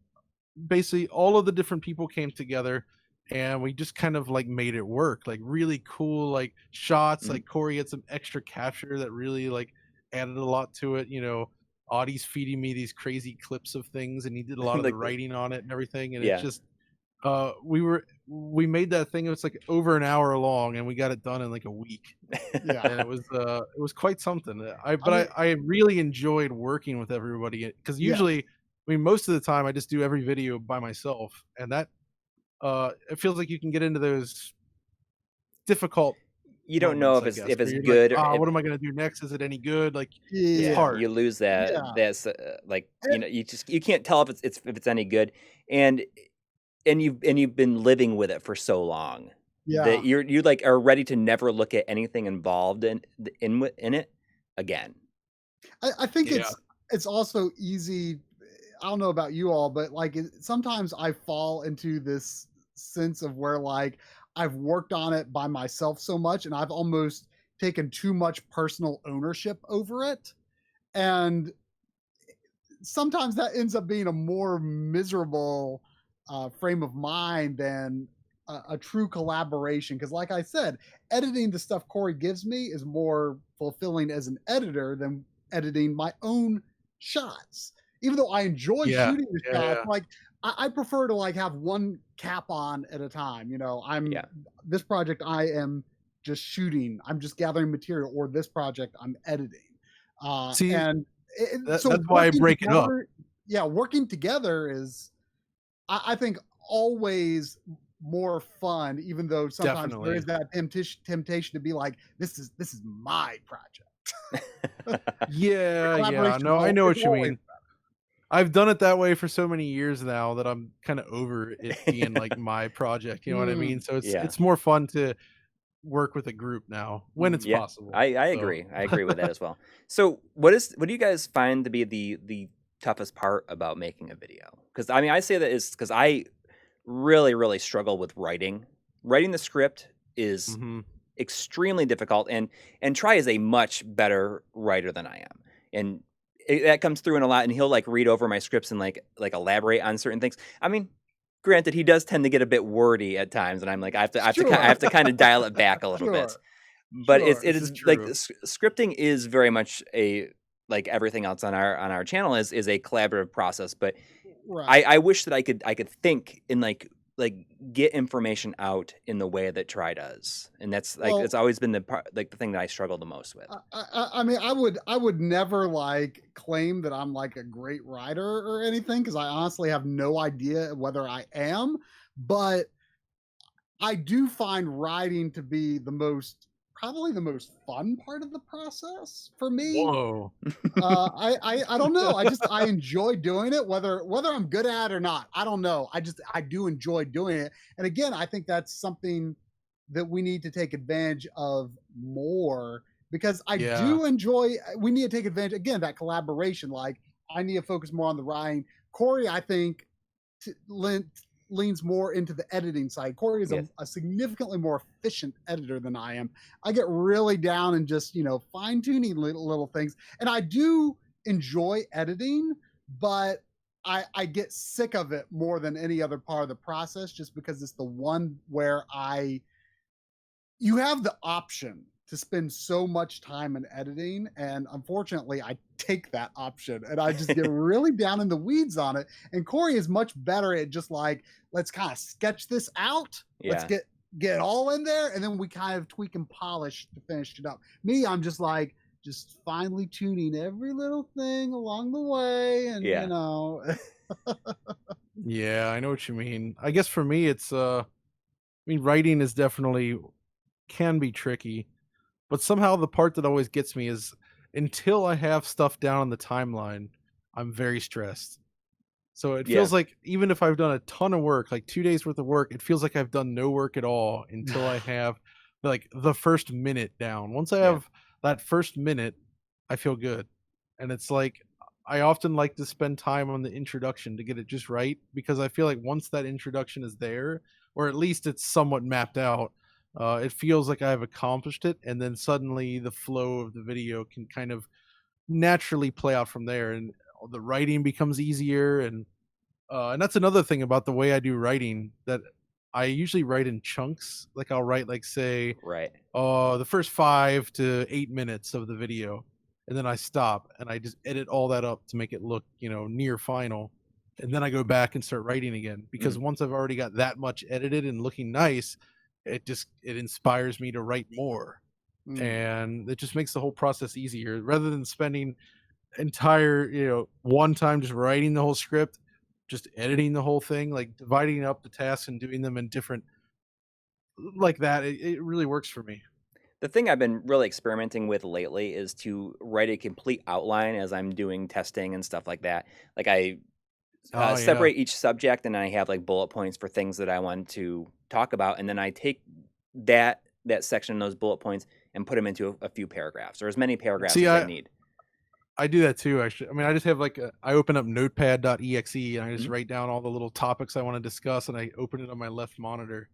basically all of the different people came together, and we just kind of like made it work. Like really cool like shots. Like Coury had some extra capture that really like added a lot to it. You know, Audie's feeding me these crazy clips of things, and he did a lot of the writing on it and everything. And it's just we made that thing. It was like over an hour long, and we got it done in like a week. And it was quite something. I really enjoyed working with everybody, because usually, I mean, most of the time I just do every video by myself, and that it feels like you can get into those difficult. You don't know if it's good. Like, what am I going to do next? Is it any good? Like, it's hard. You lose that. That's like, you know, you can't tell if it's any good, and you've been living with it for so long that you like are ready to never look at anything involved in it again. I think it's also easy. I don't know about you all, but like sometimes I fall into this sense of where like I've worked on it by myself so much, and I've almost taken too much personal ownership over it. And sometimes that ends up being a more miserable frame of mind than a true collaboration. Because like I said, editing the stuff Coury gives me is more fulfilling as an editor than editing my own shots. Even though I enjoy shooting the shots, like I prefer to like have one cap on at a time. You know, this project I am just shooting. I'm just gathering material, or this project I'm editing. So that's why I break it up. Yeah, working together is, I think, always more fun. Even though sometimes there is that temptation to be like, this is my project. No, I know what you mean. I've done it that way for so many years now that I'm kind of over it being like my project. You know what I mean? So it's more fun to work with a group now when it's possible. I agree. I agree with that as well. So what do you guys find to be the toughest part about making a video? Because I mean, I say that is because I really, really struggle with writing. Writing the script is extremely difficult, and Try is a much better writer than I am, and that comes through in a lot. And he'll like read over my scripts and like elaborate on certain things. I mean, granted, he does tend to get a bit wordy at times, and I'm like, I have to kind of dial it back a little bit. But it is like scripting is very much like everything else on our channel is a collaborative process. But Right. I wish that I could think and like get information out in the way that Try does, and that's like Well, it's always been the part, like the thing that I struggle the most with. I mean, I would never like claim that I'm like a great writer or anything because I honestly have no idea whether I am, but I do find writing to be probably the most fun part of the process for me. Whoa. I don't know. I enjoy doing it, whether I'm good at it or not. I don't know. I do enjoy doing it. And again, I think that's something that we need to take advantage of more because I Yeah. do enjoy. We need to take advantage again that collaboration. Like I need to focus more on the writing. Coury, I think, leans more into the editing side. Coury is Yes. a significantly more efficient editor than I am. I get really down and just, fine tuning little things. And I do enjoy editing, but I get sick of it more than any other part of the process just because it's the one where you have the option to spend so much time in editing. And unfortunately, I take that option and I just get really down in the weeds on it. And Coury is much better at just like, let's kind of sketch this out. Let's Yeah. get it all in there. And then we kind of tweak and polish to finish it up. Me, I'm just like, just finely tuning every little thing along the way. And, Yeah. Yeah, I know what you mean. I guess for me, it's I mean, writing is definitely can be tricky, but somehow the part that always gets me is until I have stuff down on the timeline, I'm very stressed. So it Yeah. feels like even if I've done a ton of work, like 2 days worth of work, it feels like I've done no work at all until I have like the first minute down. Once I Yeah. have that first minute, I feel good. And it's like I often like to spend time on the introduction to get it just right because I feel like once that introduction is there, or at least it's somewhat mapped out, it feels like I've accomplished it, and then suddenly the flow of the video can kind of naturally play out from there, and the writing becomes easier. And that's another thing about the way I do writing, that I usually write in chunks. Like I'll write like say Right. the first 5 to 8 minutes of the video, and then I stop and I just edit all that up to make it look, near final. And then I go back and start writing again because once I've already got that much edited and looking nice, it inspires me to write more. And it just makes the whole process easier rather than spending entire, one time just writing the whole script, just editing the whole thing, like dividing up the tasks and doing them in different like that. It really works for me. The thing I've been really experimenting with lately is to write a complete outline as I'm doing testing and stuff like that. Like I separate each subject and I have like bullet points for things that I want to talk about, and then I take that section, those bullet points, and put them into a few paragraphs or as many paragraphs as I need. I do that too, actually. I mean, I just have like I open up notepad.exe and I just write down all the little topics I want to discuss, and I open it on my left monitor.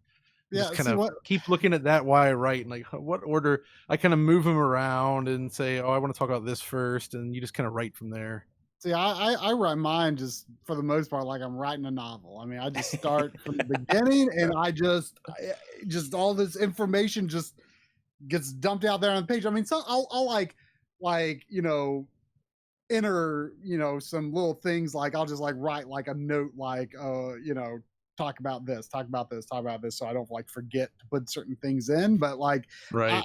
Yeah, just kind of keep looking at that while I write, and like what order I kind of move them around and say, oh, I want to talk about this first, and you just kind of write from there. See, I write mine just for the most part like I'm writing a novel. I mean, I just start from the beginning, and I just all this information just gets dumped out there on the page. I mean, so I'll like enter some little things, like I'll just like write like a note like talk about this, so I don't like forget to put certain things in. But like right,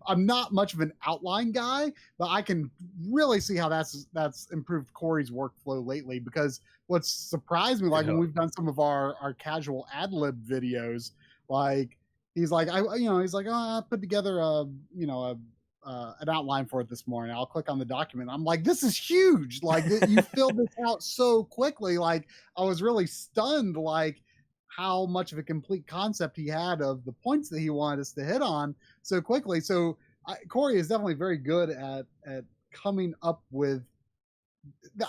I'm not much of an outline guy, but I can really see how that's improved Coury's workflow lately. Because what's surprised me, like when we've done some of our casual ad lib videos, like he's like I put together an outline for it this morning. I'll click on the document. I'm like, this is huge. Like you filled this out so quickly. Like I was really stunned, like how much of a complete concept he had of the points that he wanted us to hit on so quickly. So Coury is definitely very good at coming up with.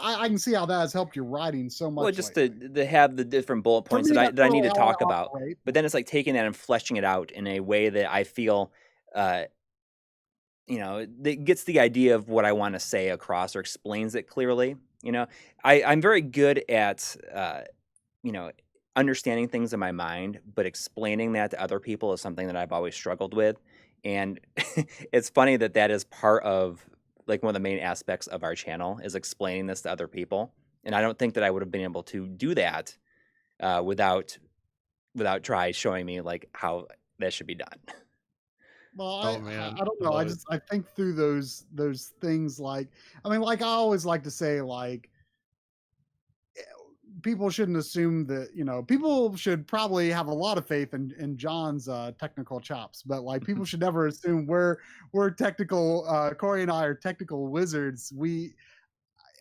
I can see how that has helped your writing so much. Well, just to have the different bullet points that I need to talk about, but then it's like taking that and fleshing it out in a way that I feel that gets the idea of what I want to say across or explains it clearly. I'm very good at, understanding things in my mind, but explaining that to other people is something that I've always struggled with. And it's funny that is part of like one of the main aspects of our channel is explaining this to other people. and I don't think that I would have been able to do that without Try showing me like how that should be done. Well, Oh man, I don't I know. love it. I think through those things. Like, I mean, like I always like to say, like, people shouldn't assume that, you know, people should probably have a lot of faith in John's technical chops, but like people should never assume we're technical. Coury and I are technical wizards.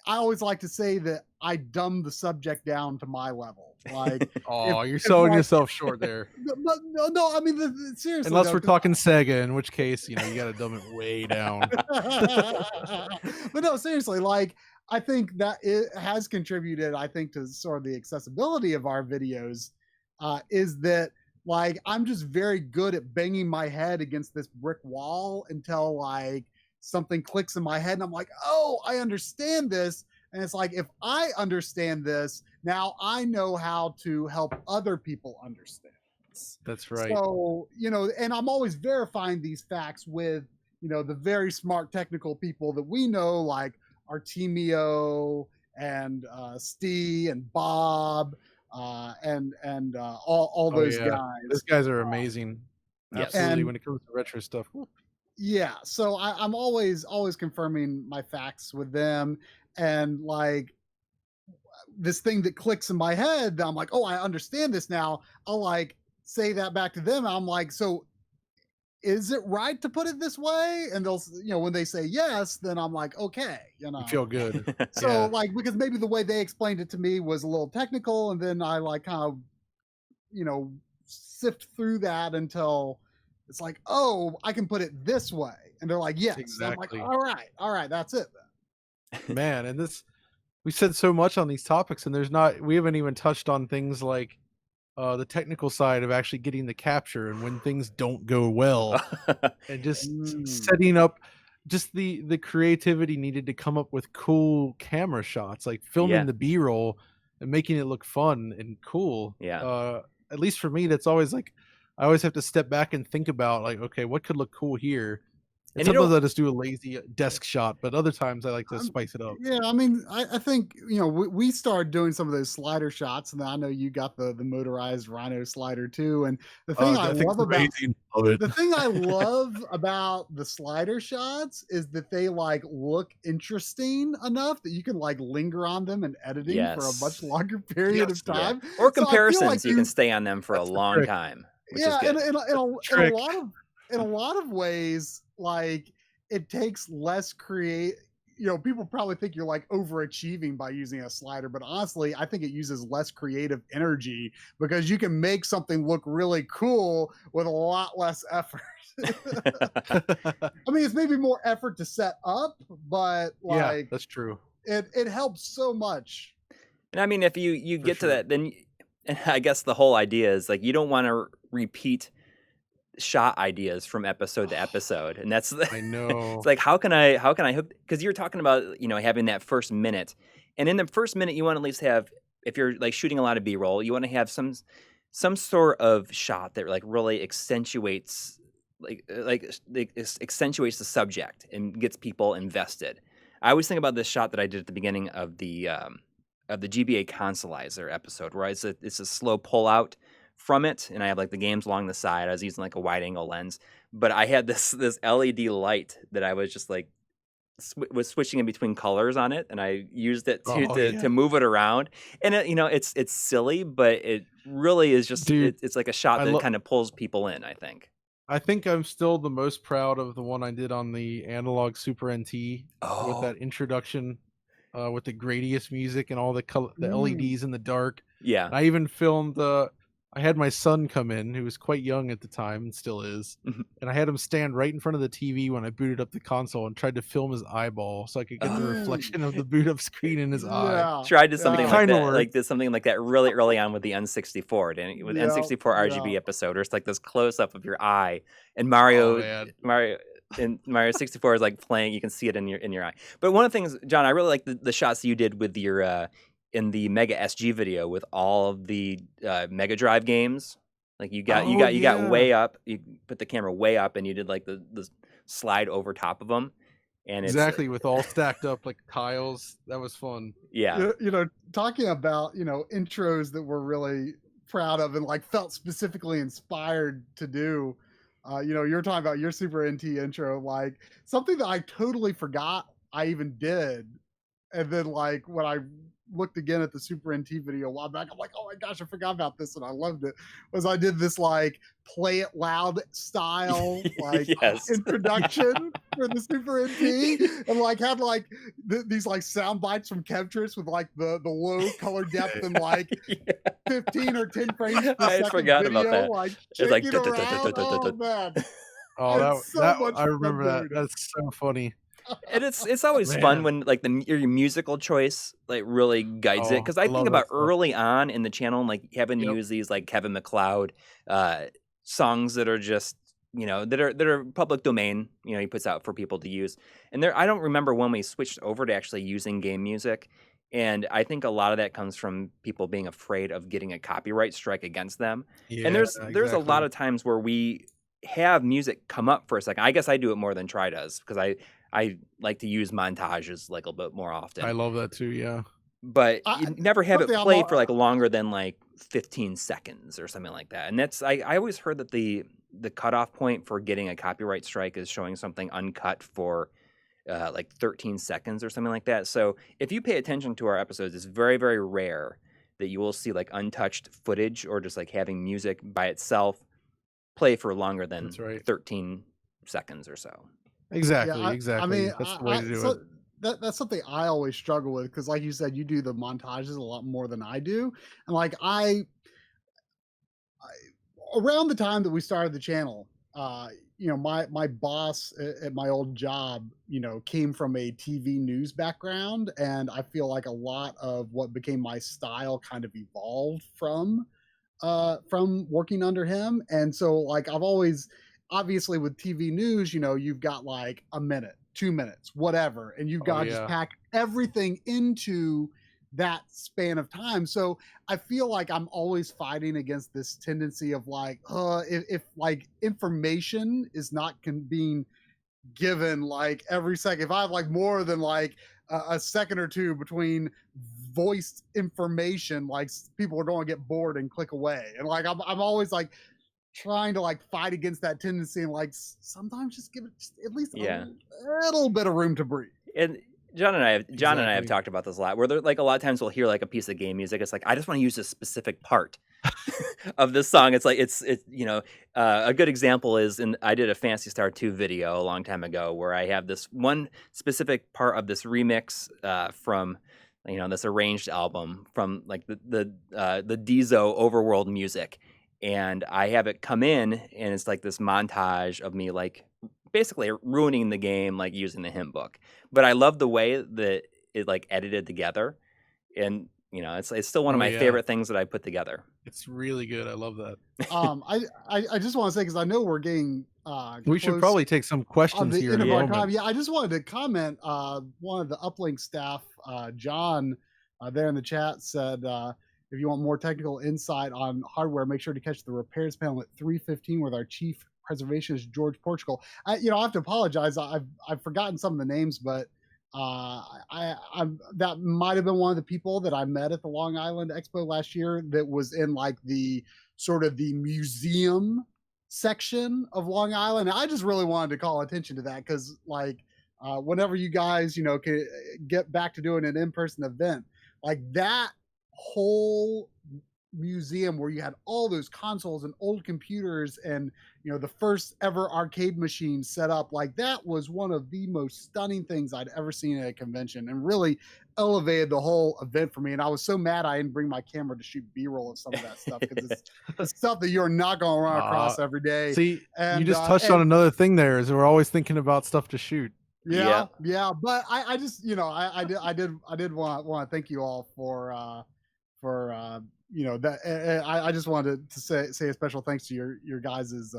I always like to say that I dumb the subject down to my level. Like, Oh, you're if selling like, yourself short there. but no, I mean, seriously. Unless though, we're 'cause talking Sega, in which case, you know, you got to dumb it way down. but no, seriously, like I think that it has contributed, I think, to sort of the accessibility of our videos, is that like I'm just very good at banging my head against this brick wall until like something clicks in my head and I'm like, oh, I understand this. And it's like, if I understand this, now I know how to help other people understand this. That's right. So, you know, and I'm always verifying these facts with, you know, the very smart technical people that we know, like Artemio and Steve and Bob and all those yeah. guys. Those guys are amazing. Yes. Absolutely. And- When it comes to retro stuff. Yeah, so I'm always confirming my facts with them, and like this thing that clicks in my head, I'm like, oh, I understand this now. I'll like say that back to them. I'm like, so is it right to put it this way? And they'll, you know, when they say yes, then I'm like, okay, you know. You feel good. So Yeah. like, because maybe the way they explained it to me was a little technical, and then I like kind of, you know, sift through that until it's like, oh, I can put it this way. And they're like, yes. Exactly. I'm like, all right, that's it then. Man, and this, we said so much on these topics, and we haven't even touched on things like the technical side of actually getting the capture and when things don't go well, and just setting up just the creativity needed to come up with cool camera shots, like filming the B-roll and making it look fun and cool. Yeah. At least for me, that's always like, I always have to step back and think about like, okay, what could look cool here? And sometimes I just do a lazy desk shot, but other times I like to spice it up. Yeah, I mean, I think, you know, we started doing some of those slider shots, and I know you got the motorized Rhino slider too. And the thing I love about the slider shots is that they like look interesting enough that you can like linger on them in editing for a much longer period of time. Yeah. Or So comparisons, like you can stay on them for a long time. Which is good. In a lot of ways, like it takes less you know, people probably think you're like overachieving by using a slider, but honestly, I think it uses less creative energy because you can make something look really cool with a lot less effort. I mean, it's maybe more effort to set up, but like, that's true. It helps so much. And I mean, if you get to that, then I guess the whole idea is like you don't want to repeat shot ideas from episode to episode, and that's I know. It's like how can I hook, because you're talking about, you know, having that first minute, and in the first minute you want to at least have, if you're like shooting a lot of B-roll, you want to have some sort of shot that like really accentuates accentuates the subject and gets people invested. I always think about this shot that I did at the beginning of the GBA Consolizer episode, where it's a slow pull out from it, and I have like the games along the side. I was using like a wide angle lens, but I had this LED light that I was just like was switching in between colors on it, and I used it to move it around. And it, you know, it's silly, but it really is just it's like a shot that kind of pulls people in, I think. I think I'm still the most proud of the one I did on the analog Super NT with that introduction with the Gradius music and all the LEDs in the dark. Yeah. I even filmed I had my son come in, who was quite young at the time and still is, and I had him stand right in front of the TV when I booted up the console and tried to film his eyeball so I could get the reflection of the boot up screen in his eye. Tried to something like that, like did something like that really early on with the N64, with N64 RGB episode, where it's like this close up of your eye, and Mario 64 is like playing. You can see it in your eye. But one of the things, John, I really like the shots that you did with your in the Mega SG video with all of the Mega Drive games. Like you got way up, you put the camera way up, and you did like the slide over top of them. And exactly, with all stacked up like tiles. That was fun. Yeah. Talking about, intros that we're really proud of and like felt specifically inspired to do. You're talking about your Super NT intro, like something that I totally forgot I even did. And then like when I looked again at the Super NT video a while back, I'm like, oh my gosh, I forgot about this and I loved it. Was I did this like play it loud style like introduction for the Super NT and like had like these like sound bites from Chemtress with like the low color depth and like 15 or 10 frames per second forgot video, about that. Like it's like around. Oh man. Oh, so that I remember that. That's so funny. And it's always fun when like your musical choice like really guides it, because I think about early on in the channel, like having to use these like Kevin MacLeod songs that are just that are public domain. He puts out for people to use, and I don't remember when we switched over to actually using game music, and I think a lot of that comes from people being afraid of getting a copyright strike against them. And there's a lot of times where we have music come up for a second. I guess I do it more than Try does, because I like to use montages like a little bit more often. I love that too, yeah. But you never have it play for like longer than like 15 seconds or something like that. And that's I always heard that the cutoff point for getting a copyright strike is showing something uncut for like 13 seconds or something like that. So if you pay attention to our episodes, it's very, very rare that you will see like untouched footage or just like having music by itself play for longer than 13 seconds or so. Exactly. I mean, that's the way to do it. That's something I always struggle with, because like you said, you do the montages a lot more than I do. And like I around the time that we started the channel, my boss at my old job, came from a TV news background, and I feel like a lot of what became my style kind of evolved from working under him. And so like I've always, obviously with TV news, you've got like a minute, 2 minutes, whatever, and you've got to just pack everything into that span of time. So I feel like I'm always fighting against this tendency of like, if like information is not being given like every second, if I have like more than like a second or two between voiced information, like people are going to get bored and click away. And like I'm always like trying to like fight against that tendency and like sometimes just give it at least a little bit of room to breathe. And John and I have talked about this a lot, where there, like a lot of times we'll hear like a piece of game music. It's like, I just want to use a specific part of this song. It's like, it's a good example is I did a Phantasy Star 2 video a long time ago where I have this one specific part of this remix from this arranged album from like the Deezo Overworld music. And I have it come in, and it's like this montage of me like basically ruining the game, like using the hymn book. But I love the way that it like edited together, and it's still one of my favorite things that I put together. It's really good. I love that. I just want to say, because I know we're getting we should probably take some questions here in a moment. Time. Yeah, I just wanted to comment. One of the UPLINK staff, John, there in the chat said, if you want more technical insight on hardware, make sure to catch the repairs panel at 3:15 with our chief preservationist George Portugal. I have to apologize. I've forgotten some of the names, but that might have been one of the people that I met at the Long Island Expo last year. That was in like the sort of the museum section of Long Island. I just really wanted to call attention to that, because like whenever you guys can get back to doing an in-person event, like that whole museum where you had all those consoles and old computers and the first ever arcade machine set up, like that was one of the most stunning things I'd ever seen at a convention, and really elevated the whole event for me. And I was so mad I didn't bring my camera to shoot B-roll of some of that stuff, because it's stuff that you're not going to run across every day. See, you just touched on another thing there, is we're always thinking about stuff to shoot. Yeah. But I just I did want to thank you all for that. I just wanted to say a special thanks to your guys'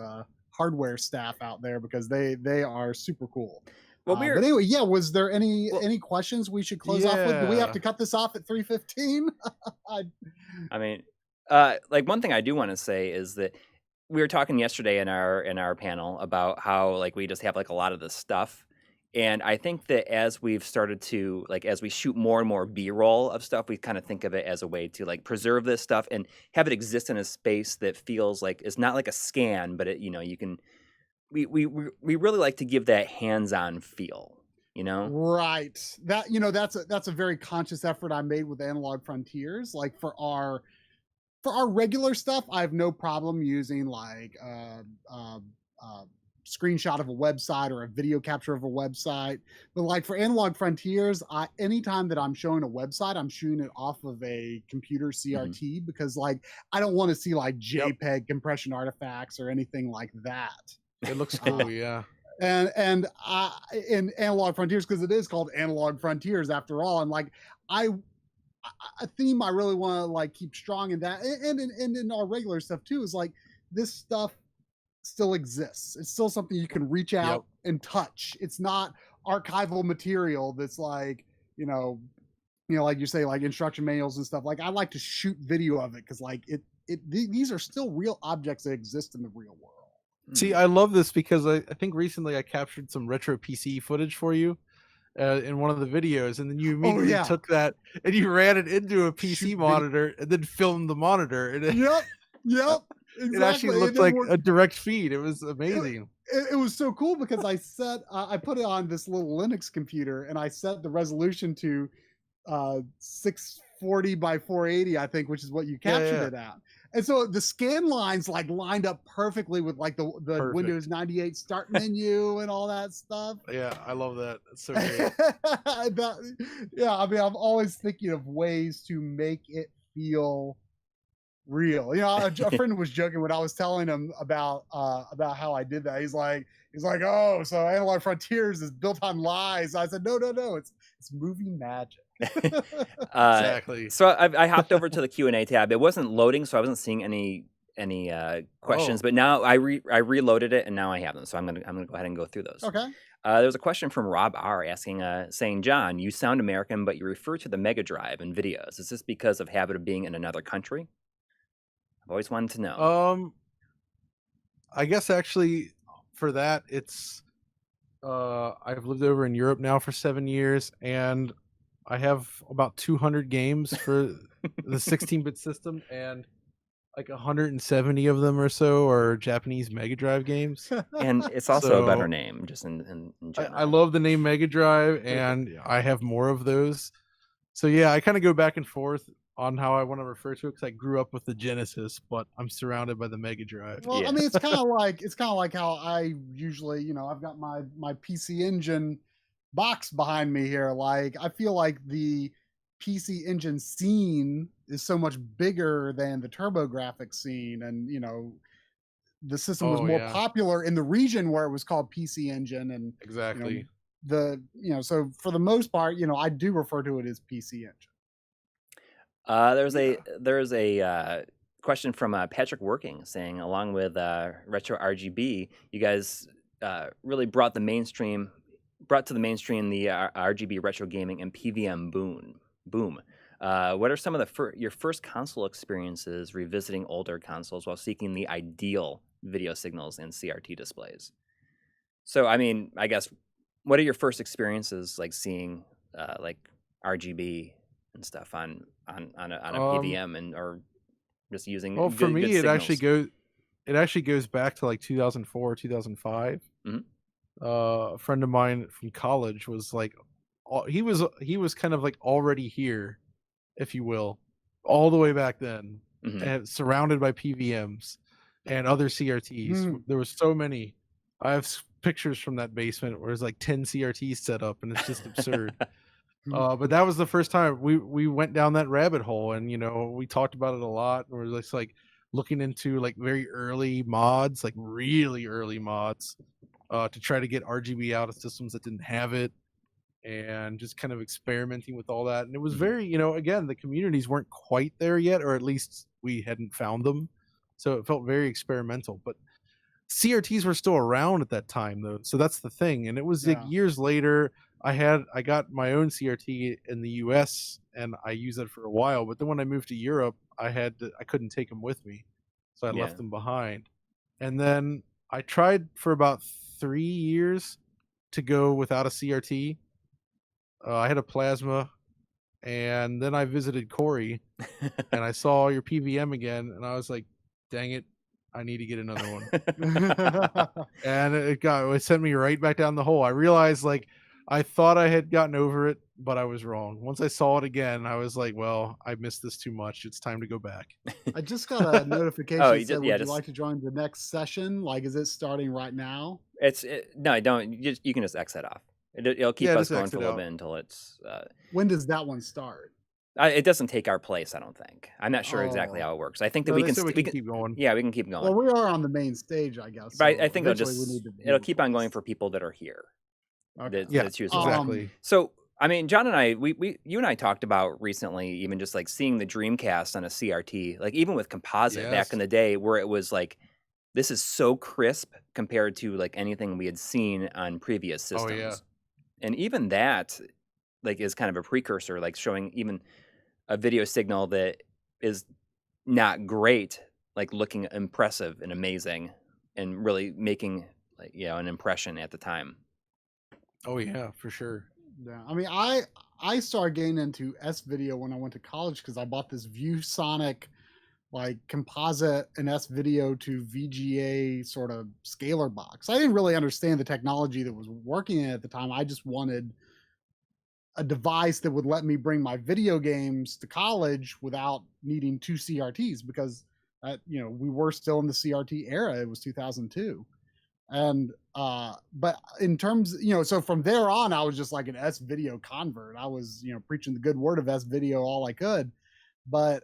hardware staff out there, because they are super cool. Well, but anyway, was there any questions we should close off with? Do we have to cut this off at 3:15? I mean, like one thing I do want to say is that we were talking yesterday in our panel about how like we just have like a lot of this stuff, And I think that as we've started to, like, as we shoot more and more B-roll of stuff, we kind of think of it as a way to, like, preserve this stuff and have it exist in a space that feels like it's not like a scan, but it, you know, you can. We really like to give that hands-on feel, you know. Right. That, you know, that's a very conscious effort I made with Analog Frontiers. Like for our regular stuff, I have no problem using like screenshot of a website or a video capture of a website. But like for Analog Frontiers, anytime that I'm showing a website, I'm shooting it off of a computer CRT because like I don't want to see like JPEG compression artifacts or anything like that. It looks cool, yeah. And in Analog Frontiers, because it is called Analog Frontiers after all, and like a theme I really want to like keep strong in that, and in our regular stuff too, is like this stuff still exists. It's still something you can reach out and touch. It's not archival material that's like, you know, like you say, like instruction manuals and stuff. Like I like to shoot video of it because like these are still real objects that exist in the real world. See, I love this because I think recently I captured some retro PC footage for you in one of the videos, and then you immediately took that and you ran it into a PC monitor and then filmed the monitor. And yep. Exactly. It actually looked like a direct feed. It was amazing. It was so cool because I set I put it on this little Linux computer and I set the resolution to 640 by 480, I think, which is what you captured it at. And so the scan lines like lined up perfectly with like the Windows 98 start menu and all that stuff. Yeah, I love that. That's so great. I mean, I'm always thinking of ways to make it feel real. You know, a friend was joking when I was telling him about how I did that. He's like, oh, so Analog Frontiers is built on lies. I said, no, it's movie magic. Exactly. So I hopped over to the Q&A tab. It wasn't loading, so I wasn't seeing any questions. But now I reloaded it, and now I have them. So I'm gonna go ahead and go through those. Okay. There's a question from Rob R asking, saying, John, you sound American, but you refer to the Mega Drive in videos. Is this because of habit of being in another country? I've always wanted to know. I guess actually for that, it's I've lived over in Europe now for 7 years, and I have about 200 games for the 16-bit system, and like 170 of them or so are Japanese Mega Drive games. And it's also a better name, just in general. I love the name Mega Drive, and I have more of those. So yeah, I kind of go back and forth on how I want to refer to it because I grew up with the Genesis, but I'm surrounded by the Mega Drive. Well, I mean, it's kind of like how I usually, you know, I've got my PC Engine box behind me here. Like, I feel like the PC Engine scene is so much bigger than the TurboGrafx scene, and you know, the system was more popular in the region where it was called PC Engine, and exactly. You know, so for the most part, you know, I do refer to it as PC Engine. There's a question from Patrick Working saying, along with Retro RGB, you guys really brought to the mainstream the RGB retro gaming and PVM boom. What are some of your first console experiences revisiting older consoles while seeking the ideal video signals and CRT displays? So, I mean, I guess, what are your first experiences like seeing like RGB and stuff on a PVM and or just using? Well, for me, it actually goes back to like 2004, 2005. Mm-hmm. A friend of mine from college was like, he was kind of like already here, if you will, all the way back then, and surrounded by PVMs and other CRTs. There was so many. I have pictures from that basement where there's like 10 CRTs set up, and it's just absurd. But that was the first time we went down that rabbit hole, and you know, we talked about it a lot. We're just like looking into like very early mods, like really early mods, to try to get RGB out of systems that didn't have it, and just kind of experimenting with all that. And it was very, you know, again, the communities weren't quite there yet, or at least we hadn't found them, so it felt very experimental. But CRTs were still around at that time, though, so that's the thing. And it was like years later. I got my own CRT in the US, and I used it for a while. But then when I moved to Europe, I couldn't take them with me, so I left them behind. And then I tried for about 3 years to go without a CRT. I had a plasma, and then I visited Coury, and I saw your PVM again, and I was like, dang it, I need to get another one. And it sent me right back down the hole. I realized, like, I thought I had gotten over it, but I was wrong. Once I saw it again, I was like, well, I missed this too much. It's time to go back. I just got a notification that said, would you like to join the next session? Like, is it starting right now? No, don't. You can just exit off. It'll keep us going for a little bit until it's... when does that one start? It doesn't take our place, I don't think. I'm not sure exactly how it works. I think that we can keep going. Yeah, we can keep going. Well, we are on the main stage, I guess. But I think it'll keep on going for people that are here. Okay. That choose exactly. So, I mean, John and I, you and I talked about recently, even just like seeing the Dreamcast on a CRT, like even with composite back in the day, where it was like, this is so crisp compared to like anything we had seen on previous systems. Oh, yeah. And even that, like, is kind of a precursor, like showing even a video signal that is not great, like looking impressive and amazing, and really making like an impression at the time. Oh yeah, for sure. Yeah, I mean, I started getting into S video when I went to college because I bought this ViewSonic like composite and S video to VGA sort of scaler box. I didn't really understand the technology that was working in it at the time. I just wanted a device that would let me bring my video games to college without needing 2 CRTs, because we were still in the CRT era. It was 2002. And but in terms, so from there on, I was just like an S video convert. I was, preaching the good word of S video all I could. But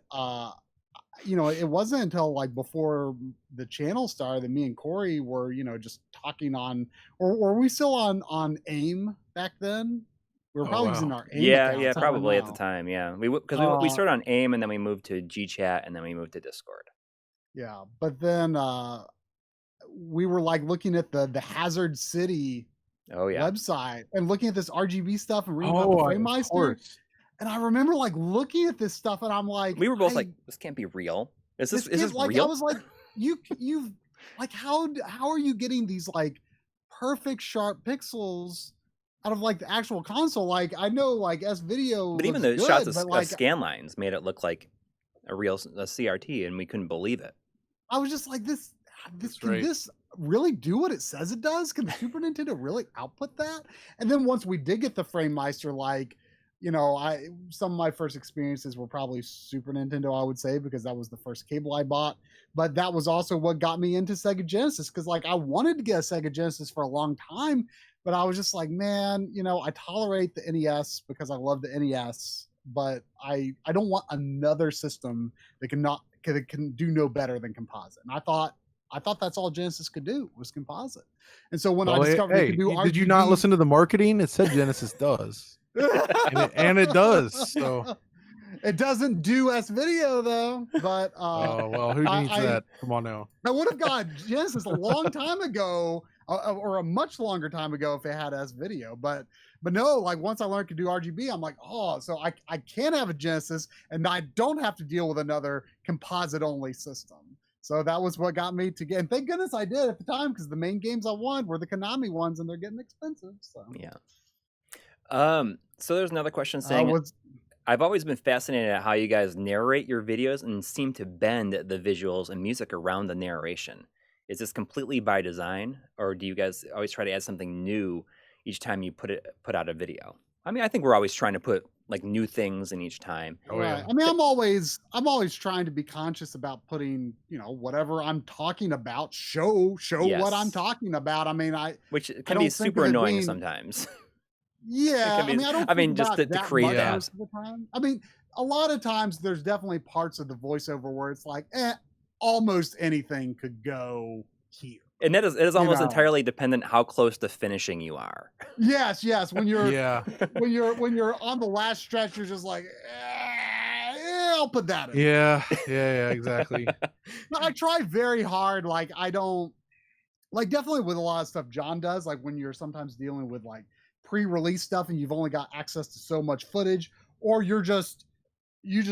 it wasn't until like before the channel started that me and Coury were, just talking on, or were we still on AIM back then? We were probably using our AIM. Yeah, probably at the time. Yeah, because we started on AIM, and then we moved to GChat, and then we moved to Discord. Yeah, but then we were like looking at the Hazard City website and looking at this RGB stuff and reading about the Framemeister. And I remember like looking at this stuff, and I'm like, we were both like, this can't be real. Is this real? I was like, you've like, how are you getting these like perfect sharp pixels out of like the actual console? Like, I know like S video, but even the shots of scan lines made it look like a CRT, and we couldn't believe it. I was just like, this really do what it says it does? Can the Super Nintendo really output that? And then once we did get the Framemeister, like, some of my first experiences were probably Super Nintendo, I would say, because that was the first cable I bought. But that was also what got me into Sega Genesis, because like I wanted to get a Sega Genesis for a long time, but I was just like, man, I tolerate the NES because I love the NES, but I don't want another system that can do no better than composite. And I thought that's all Genesis could do, was composite. And so when I discovered it could do RGB, did you not listen to the marketing? It said Genesis does. and it does. So it doesn't do S video though. But oh well, who needs that? Come on now. I would have got Genesis a long time ago, or a much longer time ago if it had S video. But no, like once I learned to do RGB, I'm like, oh, so I can have a Genesis and I don't have to deal with another composite only system. So that was what got me to get, and thank goodness I did at the time, because the main games I wanted were the Konami ones, and they're getting expensive. So yeah. So there's another question saying, I've always been fascinated at how you guys narrate your videos and seem to bend the visuals and music around the narration. Is this completely by design, or do you guys always try to add something new each time you put out a video? I mean, I think we're always trying to put like new things in each time. Oh, yeah. I mean, I'm always trying to be conscious about putting, whatever I'm talking about, show what I'm talking about. I mean, which can be super annoying sometimes. Yeah, I mean, just to create that. Most of the time. I mean, a lot of times there's definitely parts of the voiceover where it's like, almost anything could go here. And it is almost entirely dependent how close to finishing you are. Yes. When you're when you're on the last stretch, you're just like, I'll put that in. Yeah, exactly. I try very hard. Like I don't like, definitely with a lot of stuff John does, like when you're sometimes dealing with like pre-release stuff and you've only got access to so much footage, or you just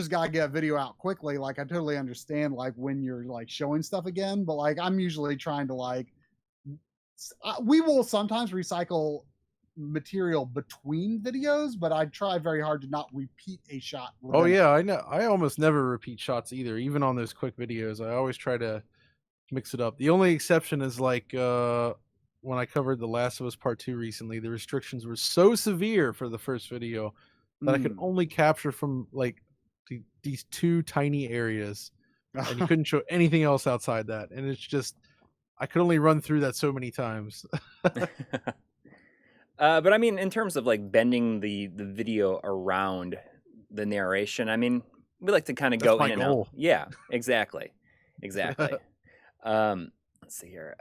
gotta get a video out quickly. Like I totally understand like when you're like showing stuff again, but like I'm usually trying to like, we will sometimes recycle material between videos, but I try very hard to not repeat a shot. Oh within it. yeah, I know. I almost never repeat shots either, even on those quick videos. I always try to mix it up. The only exception is like when I covered The Last of Us Part 2 recently, the restrictions were so severe for the first video that I could only capture from like these 2 tiny areas, and you couldn't show anything else outside that. And it's just, I could only run through that so many times. But I mean, in terms of like bending the video around the narration, I mean, we like to kind of go in and out. Yeah, exactly. Let's see here.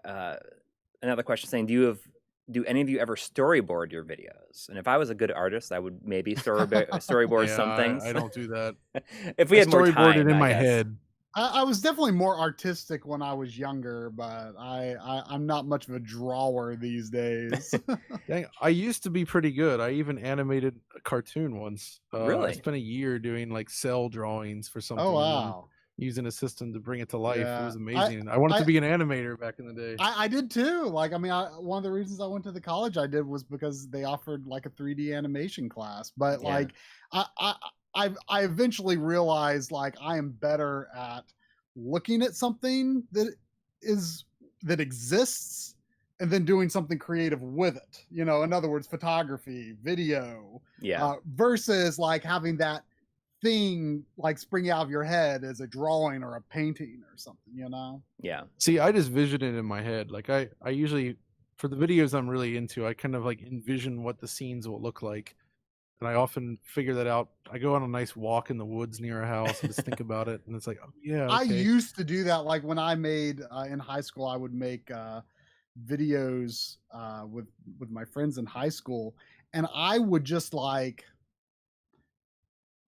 Another question saying, do any of you ever storyboard your videos? And if I was a good artist, I would maybe storyboard some things. I don't do that. If we had more time, storyboard it in my head. I was definitely more artistic when I was younger, but I'm not much of a drawer these days. Dang, I used to be pretty good. I even animated a cartoon once. Really? I spent a year doing like cell drawings for something. Oh wow! Using a system to bring it to life. Yeah. It was amazing. I wanted to be an animator back in the day. I did too. Like, I mean, one of the reasons I went to the college I did was because they offered like a 3D animation class. But like, I eventually realized like I am better at looking at something that exists and then doing something creative with it. You know, in other words, photography, video. Yeah. Versus like having that thing like spring out of your head as a drawing or a painting or something, you know? Yeah. See, I just vision it in my head. Like I usually, for the videos I'm really into, I kind of like envision what the scenes will look like. And I often figure that out. I go on a nice walk in the woods near a house and just think about it. And it's like, oh yeah. Okay. I used to do that. Like when I made in high school, I would make videos with my friends in high school. And I would just like,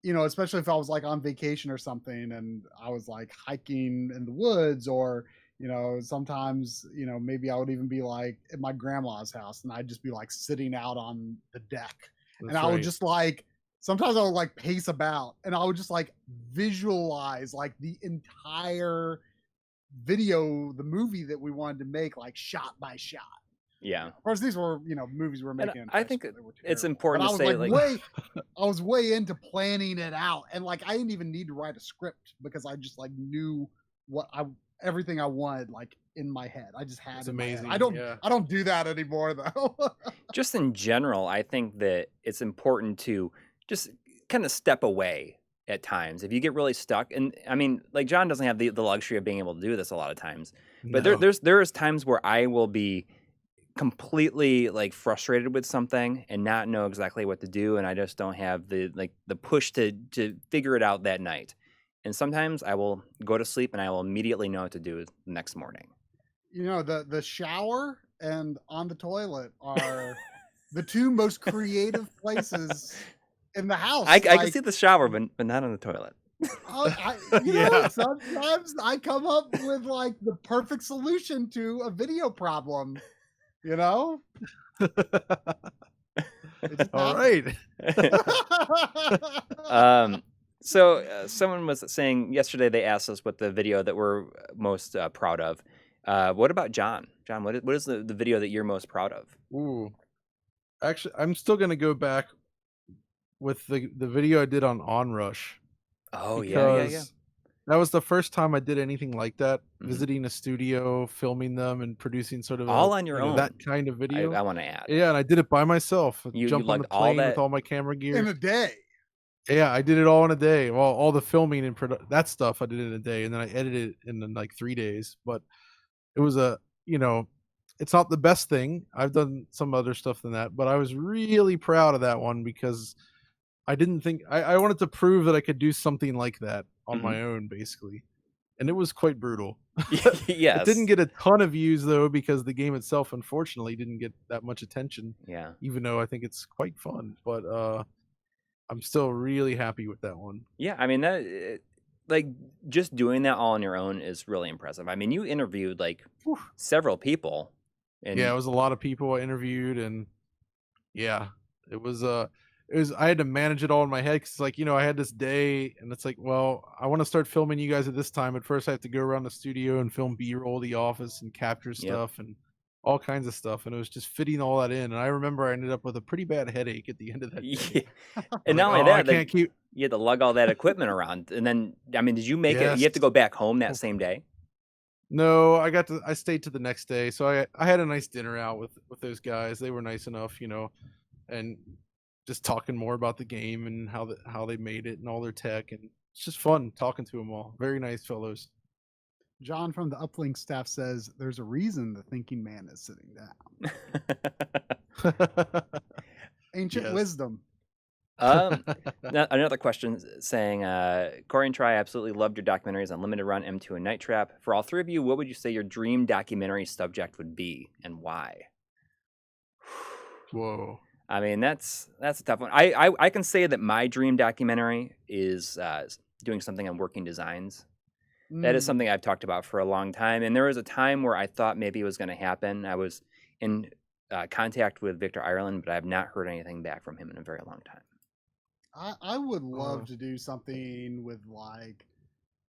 you know, especially if I was like on vacation or something and I was like hiking in the woods, or, you know, sometimes, you know, maybe I would even be like at my grandma's house and I'd just be like sitting out on the deck. And I would just like, sometimes I would like pace about and I would just like visualize like the entire video, the movie that we wanted to make, like shot by shot. Yeah. Of course, these were, you know, movies we were making. I think it's important to say, like, I was way into planning it out, and like I didn't even need to write a script because I just like knew everything I wanted like in my head. I just had. It's amazing. I don't do that anymore though. Just in general, I think that it's important to just kind of step away at times if you get really stuck. And I mean, like John doesn't have the luxury of being able to do this a lot of times, but there's times where I will be completely like frustrated with something and not know exactly what to do, and I just don't have the push to figure it out that night. And sometimes I will go to sleep and I will immediately know what to do the next morning. You know, the shower and on the toilet are the 2 most creative places in the house. I can see the shower, but not on the toilet. You know, sometimes I come up with like the perfect solution to a video problem. You know? All right. So someone was saying yesterday, they asked us what the video that we're most proud of. What about John? John, what is the video that you're most proud of? Ooh. Actually, I'm still going to go back with the video I did on Onrush. Oh, yeah. That was the first time I did anything like that, visiting a studio, filming them, and producing sort of all on your own. That kind of video. I want to add. Yeah, and I did it by myself. You jumped on the plane with all my camera gear in a day. Yeah, I did it all in a day. Well, all the filming and that stuff I did in a day, and then I edited it in like 3 days. But it was it's not the best thing. I've done some other stuff than that, but I was really proud of that one because I didn't think I wanted to prove that I could do something like that on my own, basically. And it was quite brutal. Yes. It didn't get a ton of views though, because the game itself, unfortunately, didn't get that much attention. Yeah. Even though I think it's quite fun, but I'm still really happy with that one. Yeah, I mean like just doing that all on your own is really impressive. I mean, you interviewed like several people. And yeah, it was a lot of people I interviewed, and yeah, it was I had to manage it all in my head because, like, I had this day, and it's like, well, I want to start filming you guys at this time. At first, I have to go around the studio and film B-roll of the office and capture stuff and all kinds of stuff, and it was just fitting all that in. And I remember I ended up with a pretty bad headache at the end of that Yeah. day. And Like, not only oh, I that, can't keep. you had to lug all that equipment around. And then, I mean, did you make it? You Yes. have to go back home that same day? No, I stayed to the next day. So I had a nice dinner out with those guys. They were nice enough, and just talking more about the game and how they made it and all their tech, and it's just fun talking to them all. Very nice fellows. John from the UPLINK staff says there's a reason the thinking man is sitting down. Ancient wisdom. Another question saying, Coury and Try, absolutely loved your documentaries on Limited Run, M2, and Night Trap. For all three of you, what would you say your dream documentary subject would be, and why? Whoa. I mean, that's a tough one. I can say that my dream documentary is doing something on working designs. That is something I've talked about for a long time. And there was a time where I thought maybe it was going to happen. I was in contact with Victor Ireland, but I have not heard anything back from him in a very long time. I would love to do something with like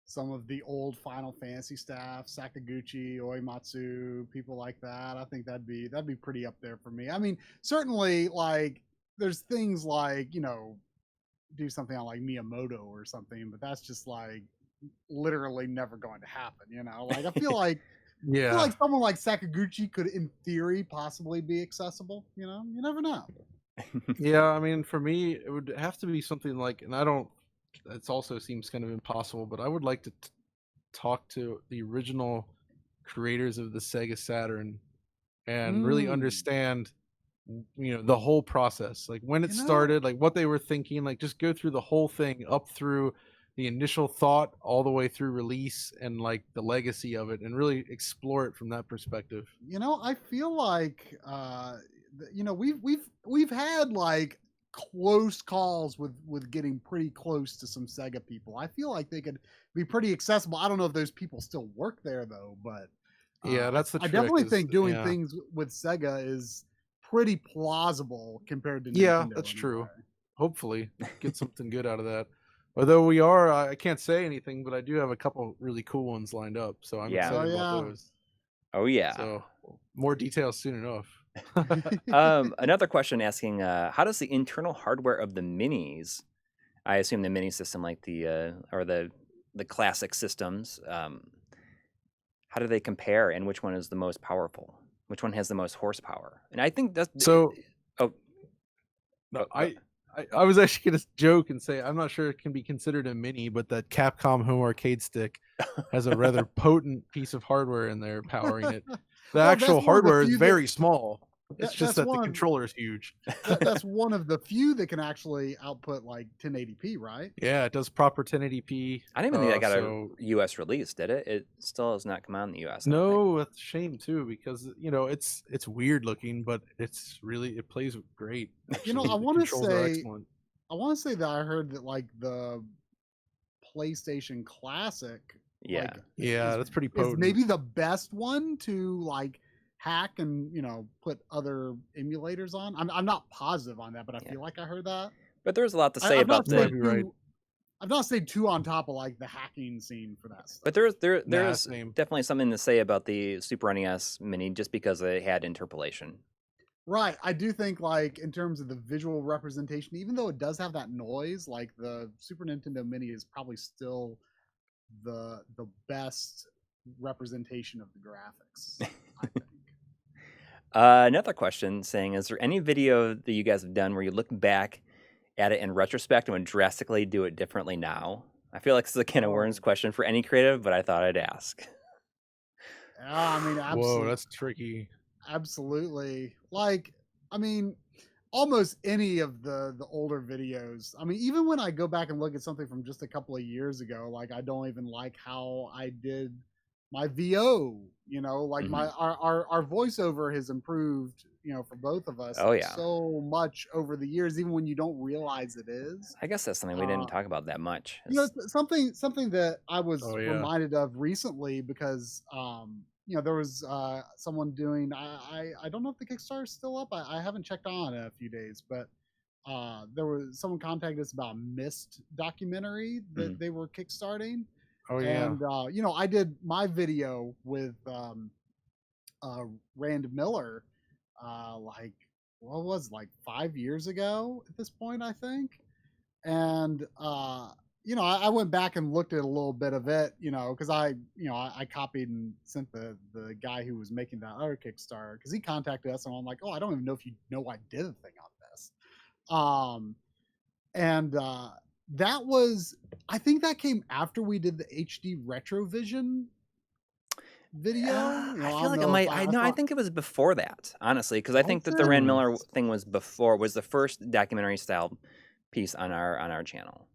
some of the old Final Fantasy staff, Sakaguchi, Oimatsu, people like that. I think that'd be pretty up there for me. I mean, certainly like there's things like, do something on like Miyamoto or something, but that's just like literally never going to happen, Like I feel like I feel like someone like Sakaguchi could in theory possibly be accessible, you never know. Yeah, I mean, for me, it would have to be something like, and it also seems kind of impossible, but I would like to talk to the original creators of the Sega Saturn and really understand, the whole process, like when it started, like what they were thinking, like just go through the whole thing up through the initial thought all the way through release and like the legacy of it, and really explore it from that perspective. I feel like we've had like close calls with getting pretty close to some Sega people. I feel like they could be pretty accessible. I don't know if those people still work there though, but yeah, that's the I trick. definitely think doing things with Sega is pretty plausible compared to yeah, Nintendo that's anyway. true. Hopefully get something good out of that. Although I can't say anything, but I do have a couple really cool ones lined up, so I'm excited about those. Oh yeah. So more details soon enough. Another question asking, how does the internal hardware of the minis, I assume the mini system like the or the classic systems, how do they compare, and which one is the most powerful? Which one has the most horsepower? And I think that's so. I was actually going to joke and say I'm not sure it can be considered a mini, but that Capcom home arcade stick has a rather potent piece of hardware in there powering it. The actual hardware is very small. It's just that the controller is huge. That's one of the few that can actually output like 1080p, right? Yeah, it does proper 1080p. I didn't even think that got a US release, did it? It still has not come out in the US. No, it's a shame too, because it's weird looking, but it plays great. Actually. I want to say that I heard that like the PlayStation Classic, that's pretty potent. Is maybe the best one to like hack and put other emulators on. I'm not positive on that, but I feel like I heard that. But there's a lot to say about that. I've not stayed too on top of like the hacking scene for that stuff. But there's definitely something to say about the Super NES Mini just because it had interpolation. Right. I do think like in terms of the visual representation, even though it does have that noise, like the Super Nintendo Mini is probably still the best representation of the graphics, I think. Another question saying, is there any video that you guys have done where you look back at it in retrospect and would drastically do it differently now? I feel like this is a can of worms question for any creative, but I thought I'd ask. I mean, absolutely. Whoa, that's tricky. Absolutely. Like, I mean, almost any of the older videos. I mean, even when I go back and look at something from just a couple of years ago, like I don't even like how I did my VO, like our voiceover has improved, for both of us so much over the years, even when you don't realize it is. I guess that's something we didn't talk about that much. Something that I was reminded of recently because there was someone doing I don't know if the Kickstarter is still up. I haven't checked on in a few days, but there was someone contacted us about a Myst documentary that they were kickstarting. Oh yeah. And I did my video with Rand Miller, like what was like 5 years ago at this point, I think. And you know, I went back and looked at a little bit of it, you know, because I copied and sent the guy who was making that other Kickstarter, because he contacted us and I'm like, oh, I don't even know if you know I did a thing on this. And that was, I think that came after we did the HD Retrovision video. I feel like it might. I think it was before that, honestly, because I think that the Rand Miller thing was the first documentary style piece on our channel.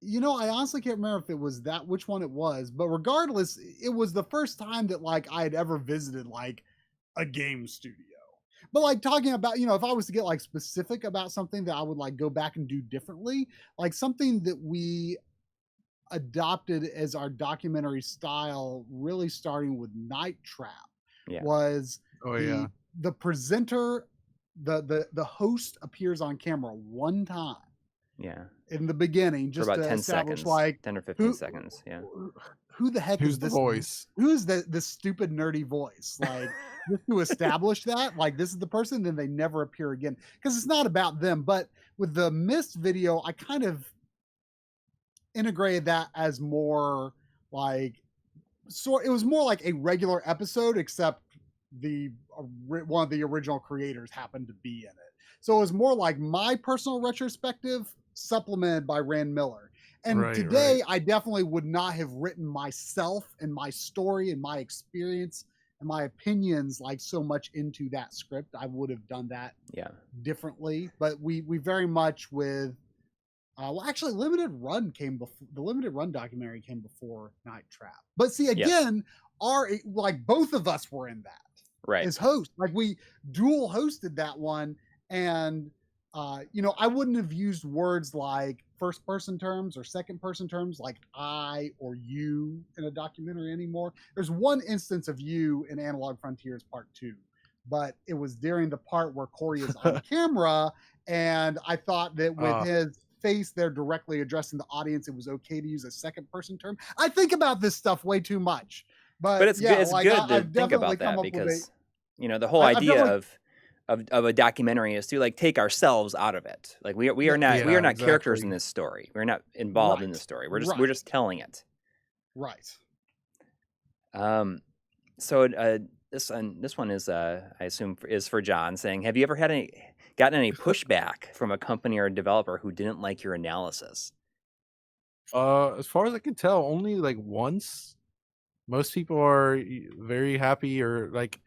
You know, I honestly can't remember if it was that, which one it was, but regardless, it was the first time that like I had ever visited like a game studio. But like talking about, you know, if I was to get like specific about something that I would like go back and do differently, like something that we adopted as our documentary style, really starting with Night Trap, was the presenter, the host appears on camera one time. Yeah. In the beginning, just for about to 10 establish seconds, like 10 or 15 seconds. Yeah. Who the heck Who's is this the voice? Who's this stupid nerdy voice? Like just to establish that, like this is the person, then they never appear again. Because it's not about them. But with the Mist video, I kind of integrated that as more like it was more like a regular episode, except one of the original creators happened to be in it. So it was more like my personal retrospective supplemented by Rand Miller. And today I definitely would not have written myself and my story and my experience and my opinions like so much into that script. I would have done that differently. But we very much with well, actually, Limited Run came before the Limited Run documentary came before Night Trap. But see, again, like both of us were in that as hosts. Like we dual hosted that one, and you know, I wouldn't have used words like first person terms or second person terms like I or you in a documentary anymore. There's one instance of you in Analog Frontiers Part 2, but it was during the part where Coury is on camera, and I thought that with his face there directly addressing the audience, it was okay to use a second person term. I think about this stuff way too much, but it's good to think about that, because you know, the whole idea of a documentary is to like take ourselves out of it. Like we are not characters in this story. We're not involved in the story. We're just telling it. Right. So this one is I assume is for John, saying, have you ever gotten any pushback from a company or a developer who didn't like your analysis? As far as I can tell, only like once. Most people are very happy, or like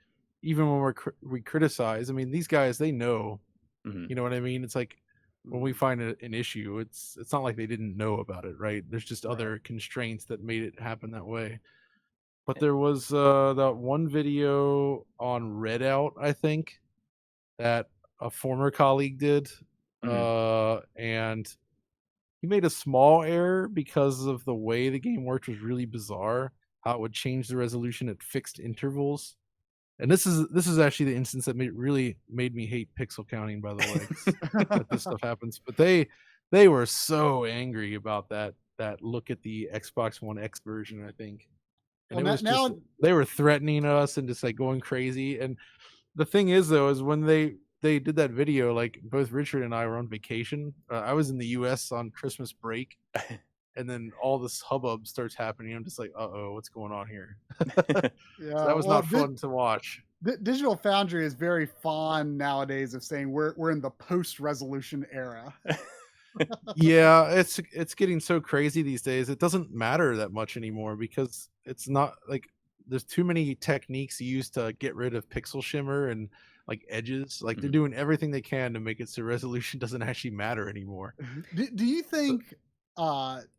even when we criticize. I mean, these guys, they know. You know what I mean? It's like when we find an issue, it's not like they didn't know about it, right? There's just other constraints that made it happen that way. But there was that one video on Redout, I think, that a former colleague did, and he made a small error because of the way the game worked was really bizarre. How it would change the resolution at fixed intervals. And this is actually the instance that really made me hate pixel counting, by the way, that this stuff happens. But they were so angry about that look at the Xbox One X version, I think. And it was they were threatening us and just like going crazy. And the thing is, though, is when they did that video, like both Richard and I were on vacation. I was in the US on Christmas break. And then all this hubbub starts happening. I'm just like, uh-oh, what's going on here? So that was not fun to watch. Digital Foundry is very fond nowadays of saying we're in the post-resolution era. Yeah, it's getting so crazy these days. It doesn't matter that much anymore, because it's not like there's too many techniques used to get rid of pixel shimmer and like edges. Like they're doing everything they can to make it so resolution doesn't actually matter anymore. Do you think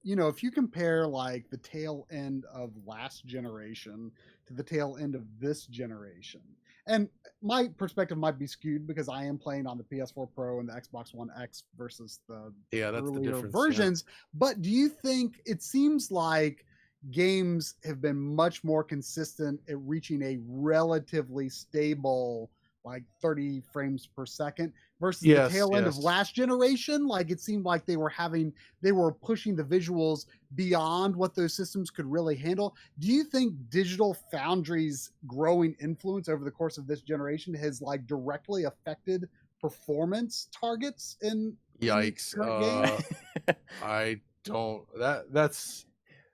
you know, if you compare like the tail end of last generation to the tail end of this generation, and my perspective might be skewed because I am playing on the PS4 Pro and the Xbox One X versus the earlier versions, but do you think it seems like games have been much more consistent at reaching a relatively stable like 30 frames per second versus the Yes, tail end of yes. last generation. Like it seemed like they were pushing the visuals beyond what those systems could really handle. Do you think Digital Foundry's growing influence over the course of this generation has like directly affected performance targets in Yikes. current games? I don't. That's.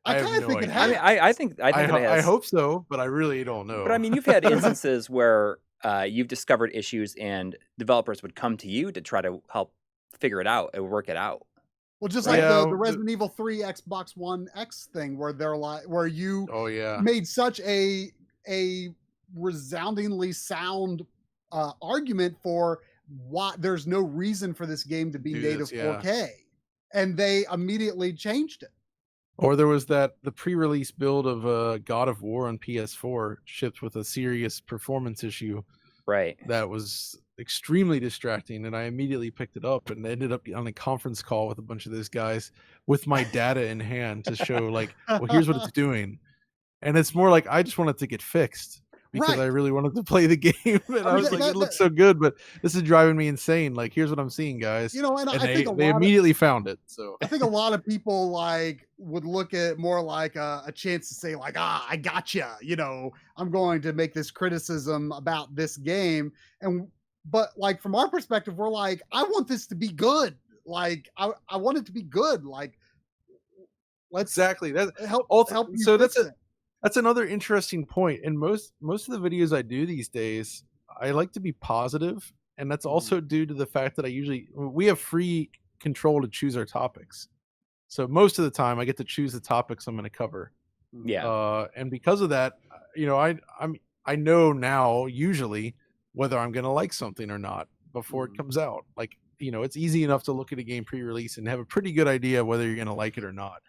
I have kind of no think it idea. I mean, has. I think it I has. hope so, but I really don't know. But I mean, you've had instances where you've discovered issues and developers would come to you to try to help figure it out and work it out. Well, just like Yeah, the Resident Evil 3 Xbox One X thing, where they're like, where you oh yeah, made such a resoundingly sound argument for why there's no reason for this game to be Do native this, yeah. 4K, and they immediately changed it. Or there was the pre-release build of God of War on PS4 shipped with a serious performance issue. Right. That was extremely distracting, and I immediately picked it up and ended up on a conference call with a bunch of those guys with my data in hand to show like, well, here's what it's doing. And it's more like I just wanted to get fixed because I really wanted to play the game. And I was like, it looks so good, but this is driving me insane. Like, here's what I'm seeing, guys. You know, and I think they immediately found it. So I think a lot of people like would look at it more like a chance to say like, I gotcha. You know, I'm going to make this criticism about this game. But like from our perspective, we're like, I want this to be good. Like I want it to be good. Like let's exactly that help. So that's another interesting point. And most of the videos I do these days, I like to be positive, and that's also due to the fact that we have free control to choose our topics. So most of the time I get to choose the topics I'm going to cover. Yeah. And because of that, you know, I know now usually whether I'm going to like something or not before it comes out. Like, you know, it's easy enough to look at a game pre-release and have a pretty good idea whether you're going to like it or not.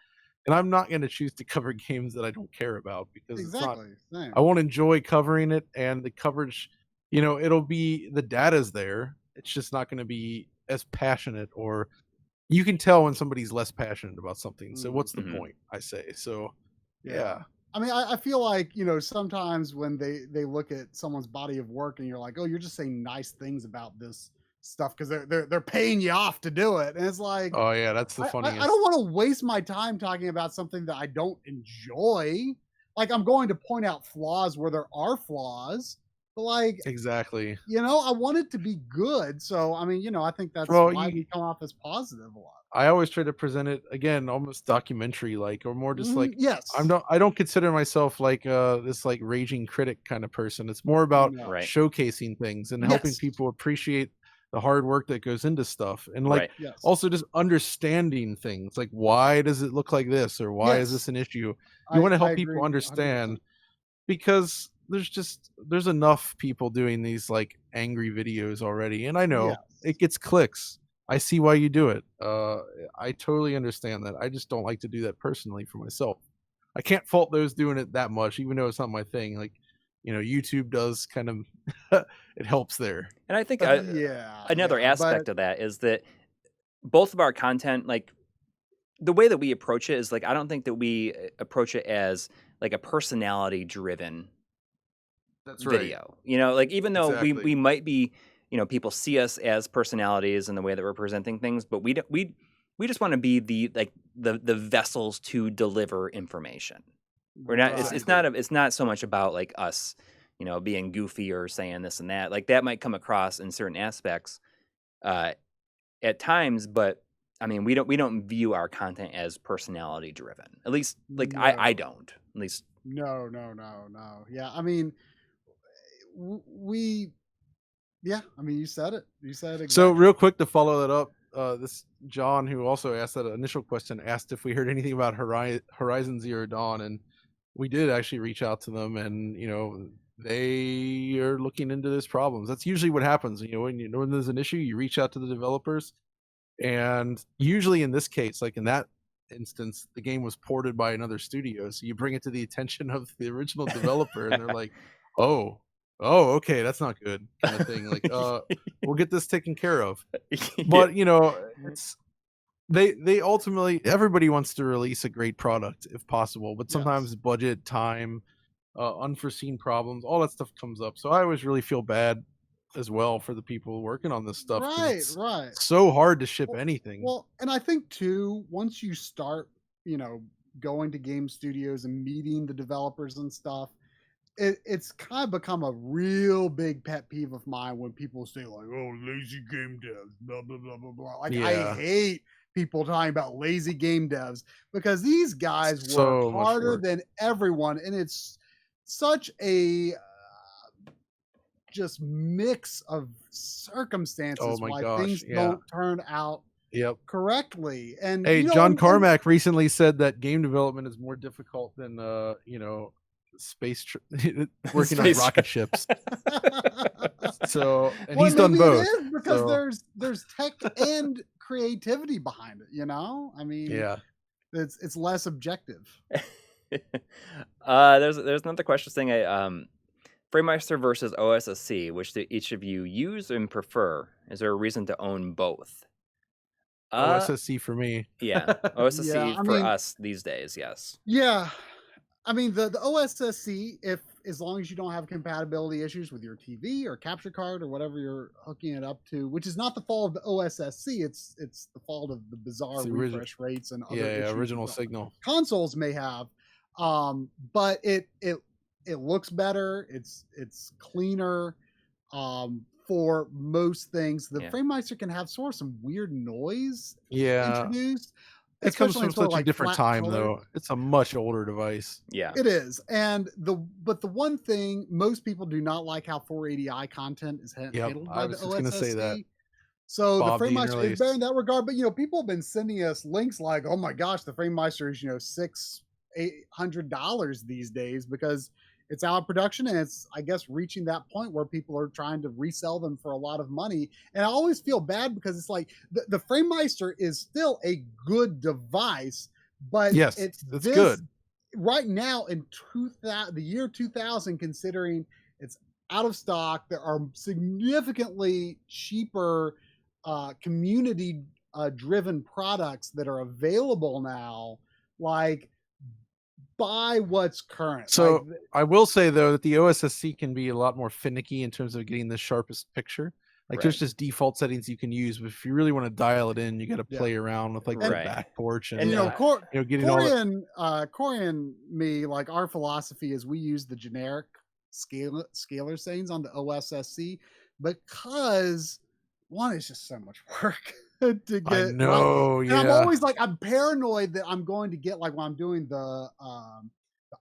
And I'm not going to choose to cover games that I don't care about because it's not. I won't enjoy covering it, and the coverage, you know, it'll be the data's there. It's just not going to be as passionate, or you can tell when somebody's less passionate about something. So what's the point? I say. So yeah. I mean, I feel like, you know, sometimes when they look at someone's body of work and you're like, oh, you're just saying nice things about this stuff because they're paying you off to do it, and it's like, oh yeah, that's the funniest. I don't want to waste my time talking about something that I don't enjoy. Like I'm going to point out flaws where there are flaws, but like exactly, you know, I want it to be good. So I mean, you know, I think that's why we come off as positive a lot. I always try to present it again almost documentary like, or more just like, yes, I don't consider myself like this like raging critic kind of person. It's more about showcasing things and helping people appreciate the hard work that goes into stuff, and like also just understanding things like, why does it look like this, or why is this an issue? You want to help people understand 100%. Because there's enough people doing these like angry videos already, and I know it gets clicks. I see why you do it. I totally understand that. I just don't like to do that personally for myself. I can't fault those doing it that much, even though it's not my thing. Like, you know, YouTube does kind of it helps there. And I think another aspect of that is that both of our content, like the way that we approach it is like, I don't think that we approach it as like a personality driven video. You know, like even though we might be, you know, people see us as personalities in the way that we're presenting things, but we just want to be the vessels to deliver information. We're not. It's not so much about like us, you know, being goofy or saying this and that. Like that might come across in certain aspects at times, but I mean, we don't view our content as personality driven. At least, like I don't. At least. No. Yeah, I mean, yeah, I mean, you said it. You said it. So real quick to follow that up, this John, who also asked that initial question, asked if we heard anything about Horizon Zero Dawn, and we did actually reach out to them, and you know, they are looking into this problems. That's usually what happens. You know, when there's an issue, you reach out to the developers, and usually in this case, like in that instance, the game was ported by another studio, so you bring it to the attention of the original developer, and they're like, oh, okay, that's not good, kind of thing. Like, we'll get this taken care of. But you know, it's they ultimately, everybody wants to release a great product if possible, but sometimes budget, time, unforeseen problems, all that stuff comes up. So I always really feel bad as well for the people working on this stuff. 'Cause Right, it's right. so hard to ship anything. Well, and I think too, once you start, going to game studios and meeting the developers and stuff, it's kind of become a real big pet peeve of mine when people say like, "Oh, lazy game devs," blah blah blah blah blah. Like I Yeah. hate people talking about lazy game devs because these guys So work much harder work. than everyone, and it's such a just mix of circumstances my why gosh, things yeah. don't turn out Yep. correctly. And Hey, John Carmack recently said that game development is more difficult than working on rocket ships. So, and he's done both. It is because there's tech and creativity behind it. I mean, Yeah. it's less objective. There's another question saying, Framemeister versus OSSC, which do each of you use and prefer? Is there a reason to own both? OSSC for me. Yeah, OSSC for us these days. Yes. Yeah, I mean the OSSC, as long as you don't have compatibility issues with your TV or capture card or whatever you're hooking it up to, which is not the fault of the OSSC, it's the fault of the bizarre refresh rates and other issues original signal consoles may have. But it looks better. It's cleaner. For most things, the Framemeister can have sort of some weird noise introduced. It comes from such a different time, though. It's a much older device. Yeah, it is. And the one thing, most people do not like how 480i content is handled by the OSSC. I was just going to say that. So the Framemeister is better in that regard. But people have been sending us links like, oh my gosh, the Framemeister is $600-800 these days because it's out of production, and it's, I guess, reaching that point where people are trying to resell them for a lot of money. And I always feel bad because it's like the Framemeister is still a good device, but it's good right now in the year 2000. Considering it's out of stock, there are significantly cheaper community-driven products that are available now, like. Buy what's current. So I will say though that the OSSC can be a lot more finicky in terms of getting the sharpest picture. Like there's just default settings you can use, but if you really want to dial it in, you got to play around with like the back porch and Coury and me, like our philosophy is we use the generic scalar settings on the OSSC because one is just so much work. To get, I know, and I'm always like, I'm paranoid that I'm going to get, like, when I'm doing the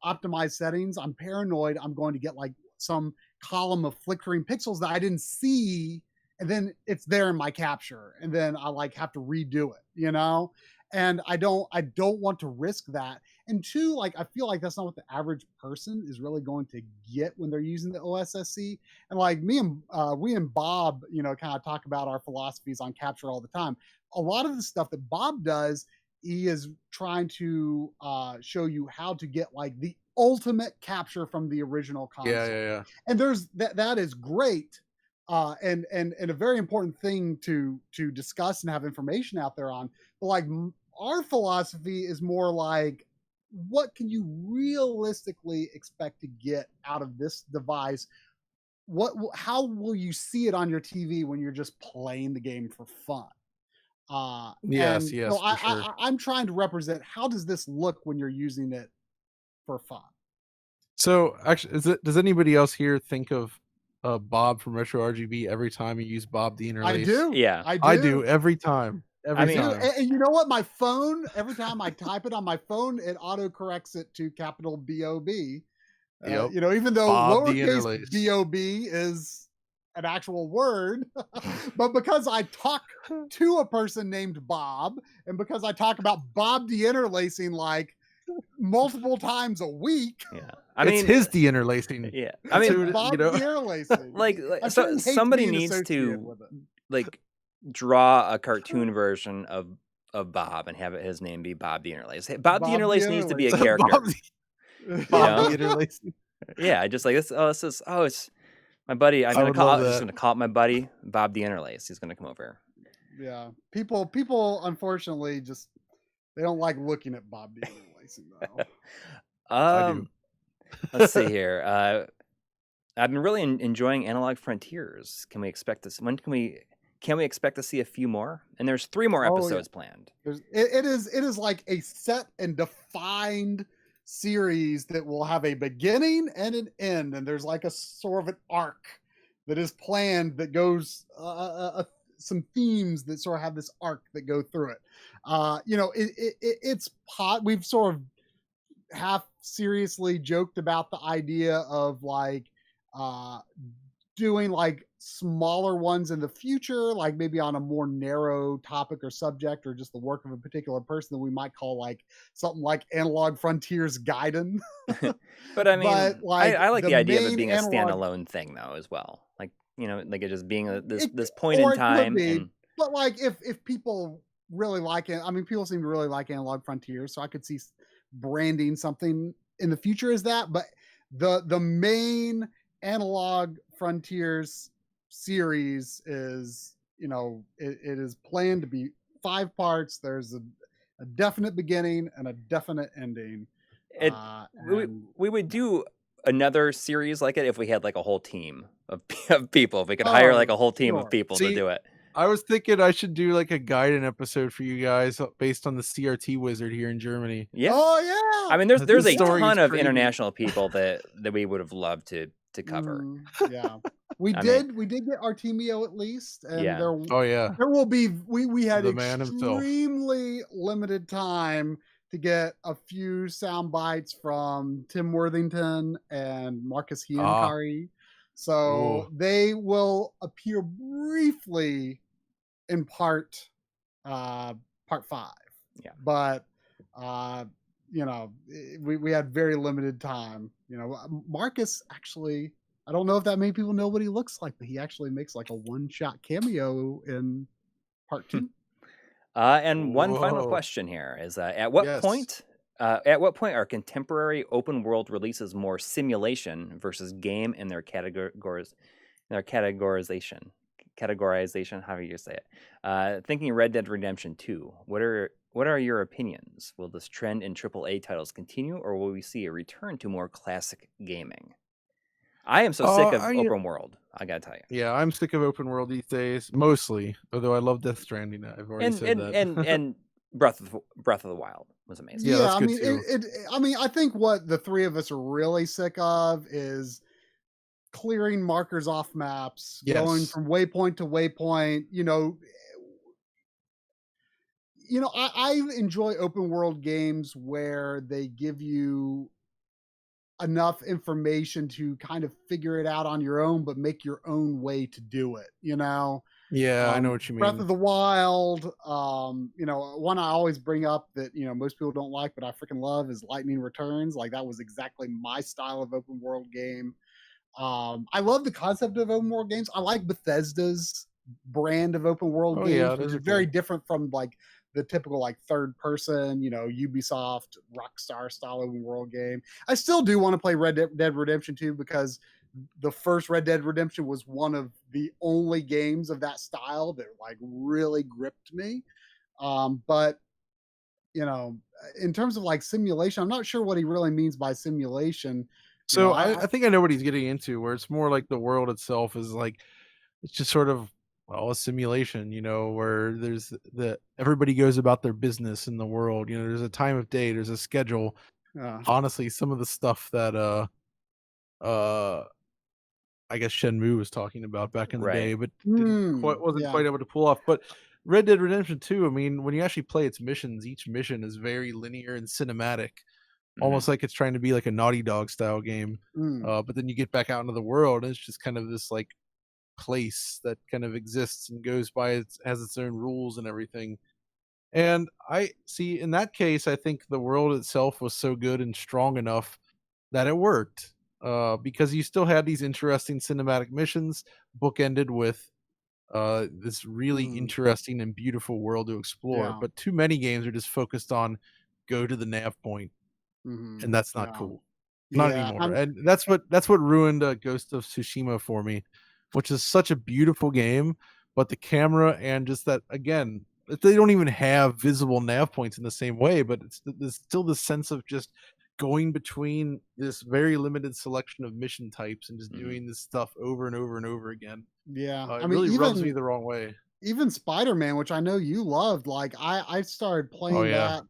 optimized settings, I'm paranoid I'm going to get like some column of flickering pixels that I didn't see, and then it's there in my capture, and then I like have to redo it, and I don't want to risk that. And two, like, I feel like that's not what the average person is really going to get when they're using the OSSC. And like we and Bob, kind of talk about our philosophies on capture all the time. A lot of the stuff that Bob does, he is trying to show you how to get like the ultimate capture from the original console. Yeah. And there's that is great. And a very important thing to discuss and have information out there on. But like our philosophy is more like, what can you realistically expect to get out of this device? How will you see it on your TV when you're just playing the game for fun? Yes. So I'm trying to represent, how does this look when you're using it for fun? So actually, does anybody else here think of Bob from Retro RGB every time you use Bob the interlace? I do. Yeah, I do every time. Every time. And you know what? My phone, every time I type it on my phone, it auto corrects it to capital B-O-B. Even though Bob lowercase B-O-B is an actual word, but because I talk to a person named Bob, and because I talk about Bob de-interlacing like multiple times a week. Yeah, it's his de-interlacing. Yeah, I mean, Bob de-interlacing. like so, somebody needs to like draw a cartoon version of Bob and have his name be Bob the Interlace. Bob the Interlace needs to be a character. Bob the Interlace. Yeah, just like this. It's my buddy. I'm just gonna call it my buddy Bob the Interlace. He's gonna come over. Yeah, people unfortunately just they don't like looking at Bob the Interlacing though. Let's see here. I've been really enjoying Analog Frontiers. Can we expect this? When can we expect to see a few more? And there's 3 more episodes planned. It is like a set and defined series that will have a beginning and an end, and there's like a sort of an arc that is planned that goes some themes that sort of have this arc that go through it. We've sort of half seriously joked about the idea of like doing like smaller ones in the future, like maybe on a more narrow topic or subject, or just the work of a particular person that we might call like something like Analog Frontiers Gaiden. But I mean, I like the idea of it being a analog standalone thing though as well. Like, like it just being this point in time. But like if people really like it, I mean, people seem to really like Analog Frontiers, so I could see branding something in the future as that. But the main Analog Frontiers series is, it is planned to be 5 parts. There's a definite beginning and a definite ending. We would do another series like it if we had like a whole team of people. If we could hire like a whole team of people to do it. I was thinking I should do like a Gaiden episode for you guys based on the CRT wizard here in Germany. Yeah. Oh yeah. I mean, there's a ton of international people that we would have loved to cover. Yeah. We did get Artemio at least, and there will be we had extremely limited time to get a few sound bites from Tim Worthington and Marcus Hiankari. So they will appear briefly in part 5. Yeah. But we had very limited time. Marcus actually, I don't know if that many people know what he looks like, but he actually makes like a one-shot cameo in part 2. And one final question here is: at what point are contemporary open world releases more simulation versus game in their categorization? How do you say it? Thinking Red Dead Redemption 2. What are your opinions? Will this trend in AAA titles continue, or will we see a return to more classic gaming? I am so sick of open world. I gotta tell you. Yeah, I'm sick of open world these days, mostly. Although I love Death Stranding. I've already said that. And Breath of the Wild was amazing. Yeah, that's good too. I think what the 3 of us are really sick of is clearing markers off maps, going from waypoint to waypoint. I enjoy open world games where they give you enough information to kind of figure it out on your own, but make your own way to do it. Yeah, I know what you mean. Breath of the Wild, one I always bring up that most people don't like, but I freaking love is Lightning Returns. Like that was exactly my style of open world game. I love the concept of open world games. I like Bethesda's brand of open world games, which is very different from like the typical like third person, Ubisoft Rockstar style open world game. I still do want to play Red Dead Redemption 2 because the first Red Dead Redemption was one of the only games of that style that like really gripped me. But in terms of like simulation, I'm not sure what he really means by simulation. So I think I know what he's getting into, where it's more like the world itself is like, it's just sort of, a simulation, where there's everybody goes about their business in the world. There's a time of day, there's a schedule. Honestly, some of the stuff that I guess Shenmue was talking about back in the day, but wasn't quite able to pull off. But Red Dead Redemption 2, I mean, when you actually play its missions, each mission is very linear and cinematic, almost like it's trying to be like a Naughty Dog style game. But then you get back out into the world, and it's just kind of this like place that kind of exists and goes by, has its own rules and everything. And I see, in that case, I think the world itself was so good and strong enough that it worked, because you still had these interesting cinematic missions bookended with this really interesting and beautiful world to explore. But too many games are just focused on go to the nav point, and that's not cool. Not anymore. And that's what ruined Ghost of Tsushima for me, which is such a beautiful game, but the camera and just that, again, they don't even have visible nav points in the same way, but there's still this sense of just going between this very limited selection of mission types and just doing this stuff over and over and over again. Yeah, I It mean, really rubs me the wrong way. even Spider-Man, which I know you loved, like I started Oh playing yeah. that.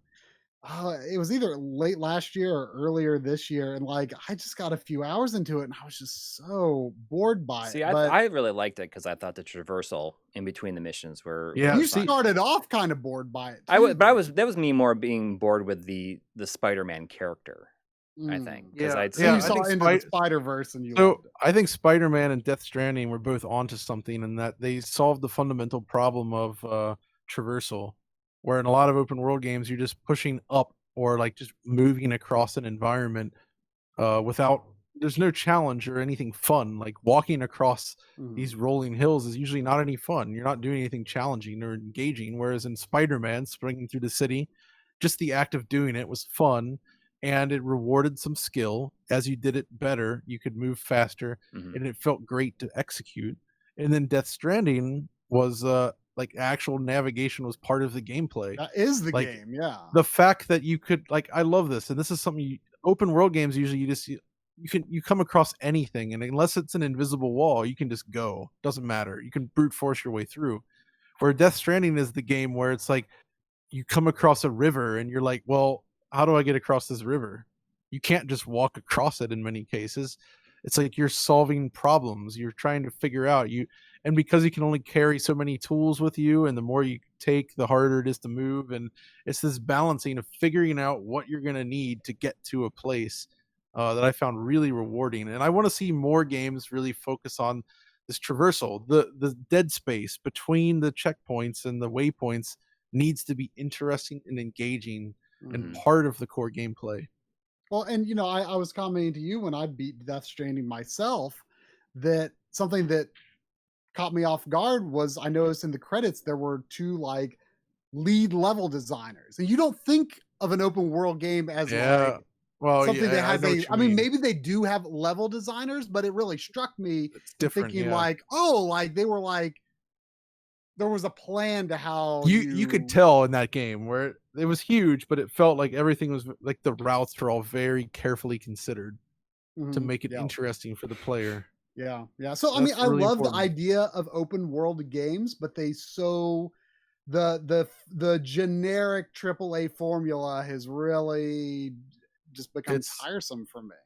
It was either late last year or earlier this year, and like I just got a few hours into it, and I was just so bored by See, it. But I really liked it because I thought the traversal in between the missions were Yeah, you fun. started off kind of bored by it. I Too, was, but that was me more being bored with the Spider-Man character. I think because Yeah, I'd So seen you I saw think Into the Spider-Verse and you So loved it. I think Spider-Man and Death Stranding were both onto something, in that they solved the fundamental problem of traversal, where in a lot of open world games you're just pushing up or like just moving across an environment without there's no challenge or anything fun. Like walking across these rolling hills is usually not any fun. You're not doing anything challenging or engaging. Whereas in Spider-Man, springing through the city, just the act of doing it was fun, and it rewarded some skill. As you did it better, you could move faster, and it felt great to execute. And then Death Stranding was like actual navigation was part of the gameplay. That is the Like, game, yeah. The fact that you could, like, I love this, and this is something open world games usually you come across anything, and unless it's an invisible wall, you can just go. Doesn't matter. You can brute force your way through. Where Death Stranding is the game where it's like you come across a river and you're like, well, how do I get across this river? You can't just walk across it in many cases. It's like you're solving problems. You're trying to figure out and because you can only carry so many tools with you, and the more you take, the harder it is to move. And it's this balancing of figuring out what you're going to need to get to a place that I found really rewarding. And I want to see more games really focus on this traversal. The dead space between the checkpoints and the waypoints needs to be interesting and engaging and part of the core gameplay. Well, and I was commenting to you when I beat Death Stranding myself that something that caught me off guard was I noticed in the credits there were 2 like lead level designers, and you don't think of an open world game as like something that has I mean, maybe they do have level designers, but it really struck me thinking like, oh, like they were like there was a plan to how you could tell in that game where it was huge, but it felt like everything was like the routes were all very carefully considered to make it interesting for the player. Yeah. So I mean, I love the idea of open world games, but the generic AAA formula has really just become tiresome for me.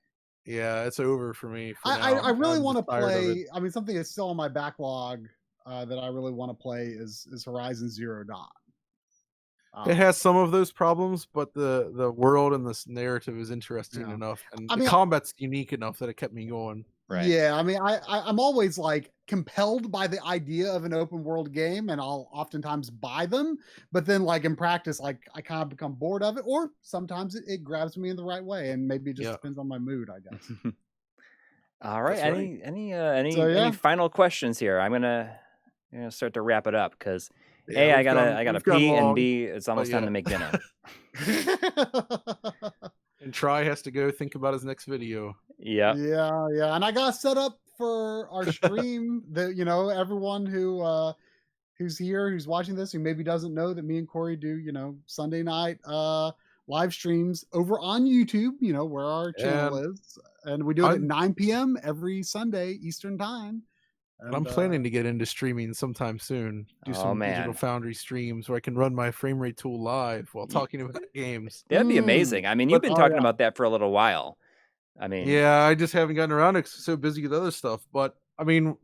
Yeah, it's over for me. I really want to play. I mean, something that's still on my backlog that I really want to play is Horizon Zero Dawn. It has some of those problems, but the world and this narrative is interesting enough, and the combat's unique enough that it kept me going. Right. Yeah, I mean, I'm always like compelled by the idea of an open world game, and I'll oftentimes buy them. But then, like in practice, like I kind of become bored of it, or sometimes it grabs me in the right way, and maybe it just depends on my mood, I guess. All right. Any final questions here? I'm gonna start to wrap it up because A, I gotta pee, and B, it's almost time to make dinner. And Try has to go think about his next video. Yeah. And I got set up for our stream that, everyone who's here, who's watching this, who maybe doesn't know that me and Coury do, Sunday night live streams over on YouTube, where our channel is. And we do it at 9 p.m. every Sunday Eastern time. And I'm planning to get into streaming sometime soon. Do some digital Foundry streams where I can run my frame rate tool live while talking about games. That'd be amazing. I mean, you've been talking about that for a little while. I mean, yeah, I just haven't gotten around to it 'cause I'm so busy with other stuff. But I mean,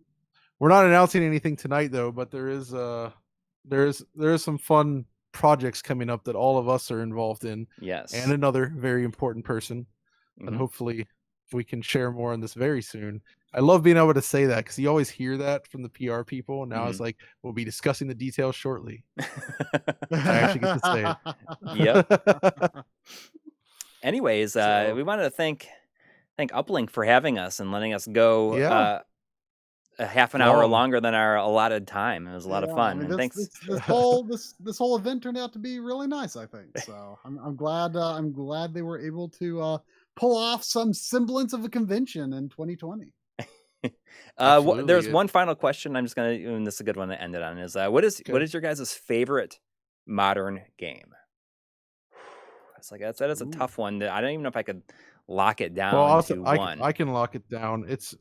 we're not announcing anything tonight though. But there is some fun projects coming up that all of us are involved in. Yes, and another very important person, and hopefully we can share more on this very soon. I love being able to say that because you always hear that from the PR people. Now it's like, we'll be discussing the details shortly. I actually get to say it. Yep. Anyways, we wanted to thank UPLINK for having us and letting us go a half an hour longer than our allotted time. It was a lot of fun. I mean, thanks. This whole event turned out to be really nice, I think. So I'm glad they were able to pull off some semblance of a convention in 2020. There's one final question. I'm just gonna, and this is a good one to end it on. Is what is your guys' favorite modern game? It's like that is a tough one. That I don't even know if I could lock it down Well, to also, one. I can lock it down. It's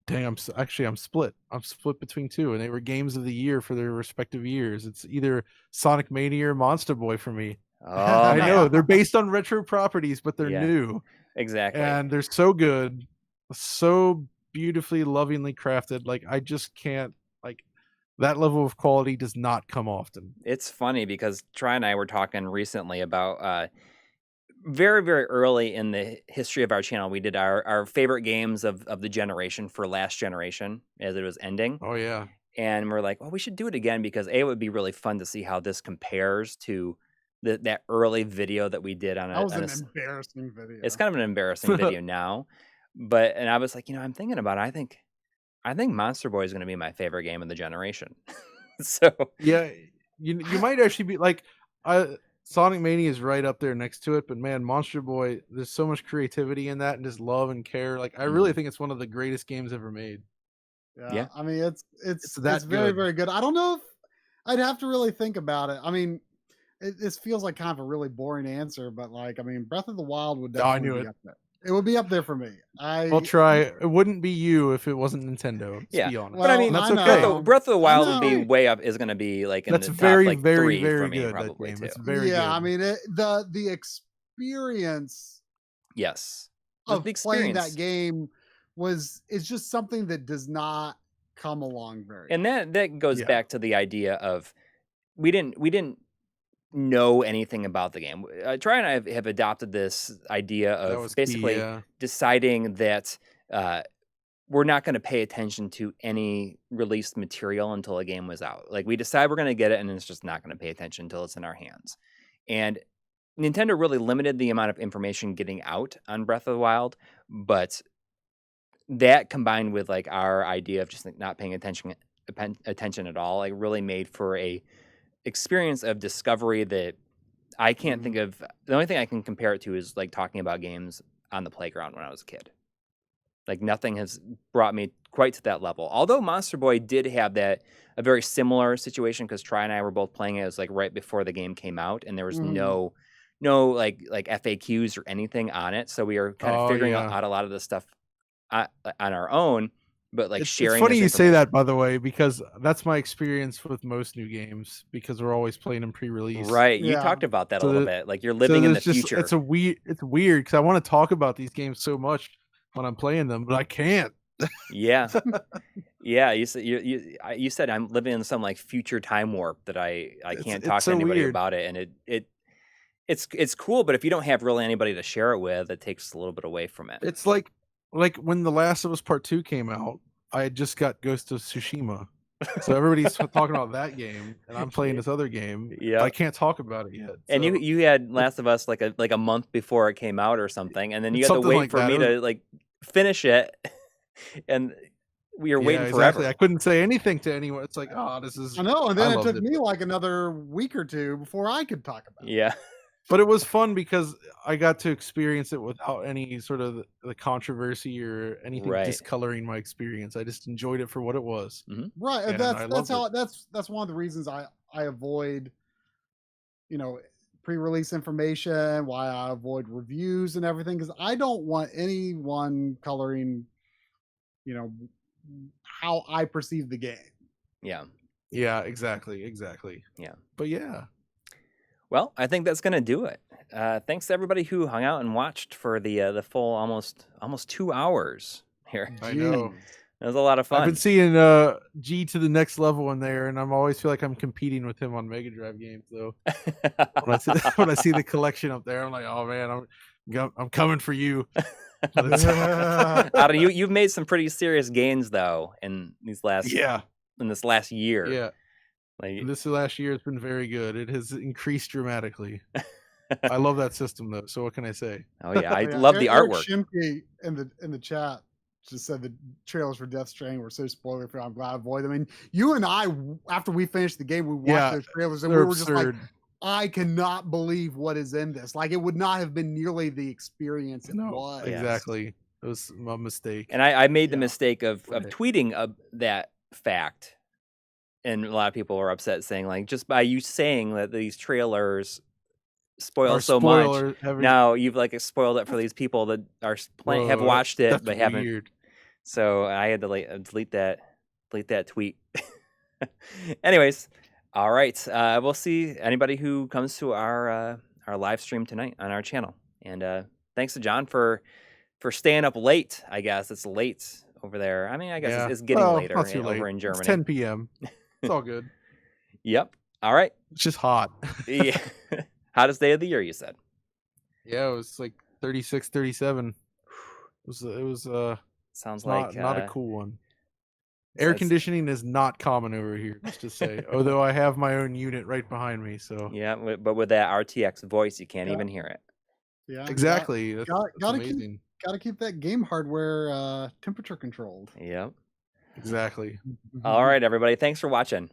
dang, I'm split. I'm split between two, and they were games of the year for their respective years. It's either Sonic Mania or Monster Boy for me. Oh, I man. know they're based on retro properties, but they're Yeah. new. Exactly. And they're so good, so beautifully, lovingly crafted. Like, I just can't, like, that level of quality does not come often. It's funny because Tri and I were talking recently about very, very early in the history of our channel, we did our favorite games of the generation for last generation as it was ending. Oh, yeah. And we're like, well, we should do it again because it would be really fun to see how this compares to that early video that we did on That was an embarrassing video. It's kind of an embarrassing video now. And I was like, I'm thinking about it. I think Monster Boy is going to be my favorite game of the generation. So yeah, you might actually be like, Sonic Mania is right up there next to it, but man, Monster Boy, there's so much creativity in that and just love and care. Like, I really think it's one of the greatest games ever made. Yeah. I mean, it's that very, good. very good. I don't know if I'd have to really think about it. I mean, this feels like kind of a really boring answer, but like, I mean, Breath of the Wild would definitely be up there. It would be up there for me. I'll try. It wouldn't be you if it wasn't Nintendo. Let's be honest. But I mean, that's okay. Breath of the Wild would be way up. Is going to be like in that's the top, very, like, very, 3 very for me, good. probably too. It's very good. I mean, the experience. Yes. Of playing that game is just something that does not come along very. And that goes back to the idea of we didn't know anything about the game. Tri and I have adopted this idea of basically deciding that we're not going to pay attention to any released material until a game was out. Like, we decide we're going to get it, and it's just not going to pay attention until it's in our hands. And Nintendo really limited the amount of information getting out on Breath of the Wild, but that combined with like our idea of just like not paying attention at all, like really made for a experience of discovery that I can't think of. The only thing I can compare it to is like talking about games on the playground when I was a kid. Like, nothing has brought me quite to that level. Although Monster Boy did have a very similar situation, because Tri and I were both playing it. It was like right before the game came out, and there was no like FAQs or anything on it. So we were kind of figuring out a lot of this stuff on our own. But like sharing. It's funny you say that, by the way, because that's my experience with most new games, because we're always playing them pre-release. Right. You talked about that a little bit. Like, you're living in the future. It's weird because I want to talk about these games so much when I'm playing them, but I can't. Yeah. Yeah. You said I'm living in some like future time warp that I can't talk to anybody about it. And it's cool, but if you don't have really anybody to share it with, it takes a little bit away from it. It's like when The Last of Us Part 2 came out, I had just got Ghost of Tsushima. So everybody's talking about that game, and I'm playing this other game. Yeah, I can't talk about it yet. And you had Last of Us like a month before it came out or something, and then you had to wait for me to like finish it, and we were waiting forever. I couldn't say anything to anyone. It's like, this is. I know, and then it took me like another week or two before I could talk about it. Yeah. But it was fun because I got to experience it without any sort of the controversy or anything discoloring my experience. I just enjoyed it for what it was. Right. And that's one of the reasons I avoid, pre-release information, why I avoid reviews and everything, because I don't want anyone coloring, how I perceive the game. Yeah. Yeah, exactly. Yeah. But yeah. Well, I think that's going to do it. Thanks to everybody who hung out and watched for the full almost 2 hours here. I know. It was a lot of fun. I've been seeing G to the next level in there, and I'm always feel like I'm competing with him on Mega Drive games, though. when I see the collection up there, I'm like, oh man, I'm coming for you. You've made some pretty serious gains though in this last year. Yeah. Like, this last year has been very good. It has increased dramatically. I love that system though. So what can I say? Oh yeah, I love the artwork. Shimke in the chat just said the trailers for Death Stranding were so spoiler free. I'm glad I avoided them. I mean, you and I, after we finished the game, we watched those trailers and we were just like, I cannot believe what is in this. Like, it would not have been nearly the experience it was. Exactly. It was a mistake. And I made the mistake of tweeting that fact. And a lot of people were upset saying, like, just by you saying that these trailers spoiled so much. Now you've like spoiled it for these people that are have watched it but haven't. Weird. So I had to delete that tweet. Anyways, all right. We'll see anybody who comes to our live stream tonight on our channel. And thanks to John for staying up late. I guess it's late over there. I mean, I guess it's getting later over in Germany. It's 10 p.m. It's all good. Yep. All right. It's just hot. Yeah. Hottest day of the year, you said. Yeah, it was like 36, 37. It was sounds not a cool one. Air conditioning is not common over here, just to say. Although I have my own unit right behind me, so yeah. But with that RTX voice, you can't even hear it. Yeah, exactly. That's amazing. Gotta keep that game hardware temperature controlled. Yep. Exactly. All right, everybody. Thanks for watching.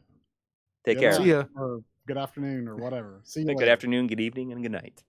Take care. See ya. Or good afternoon or whatever. See you later. Good afternoon, good evening, and good night.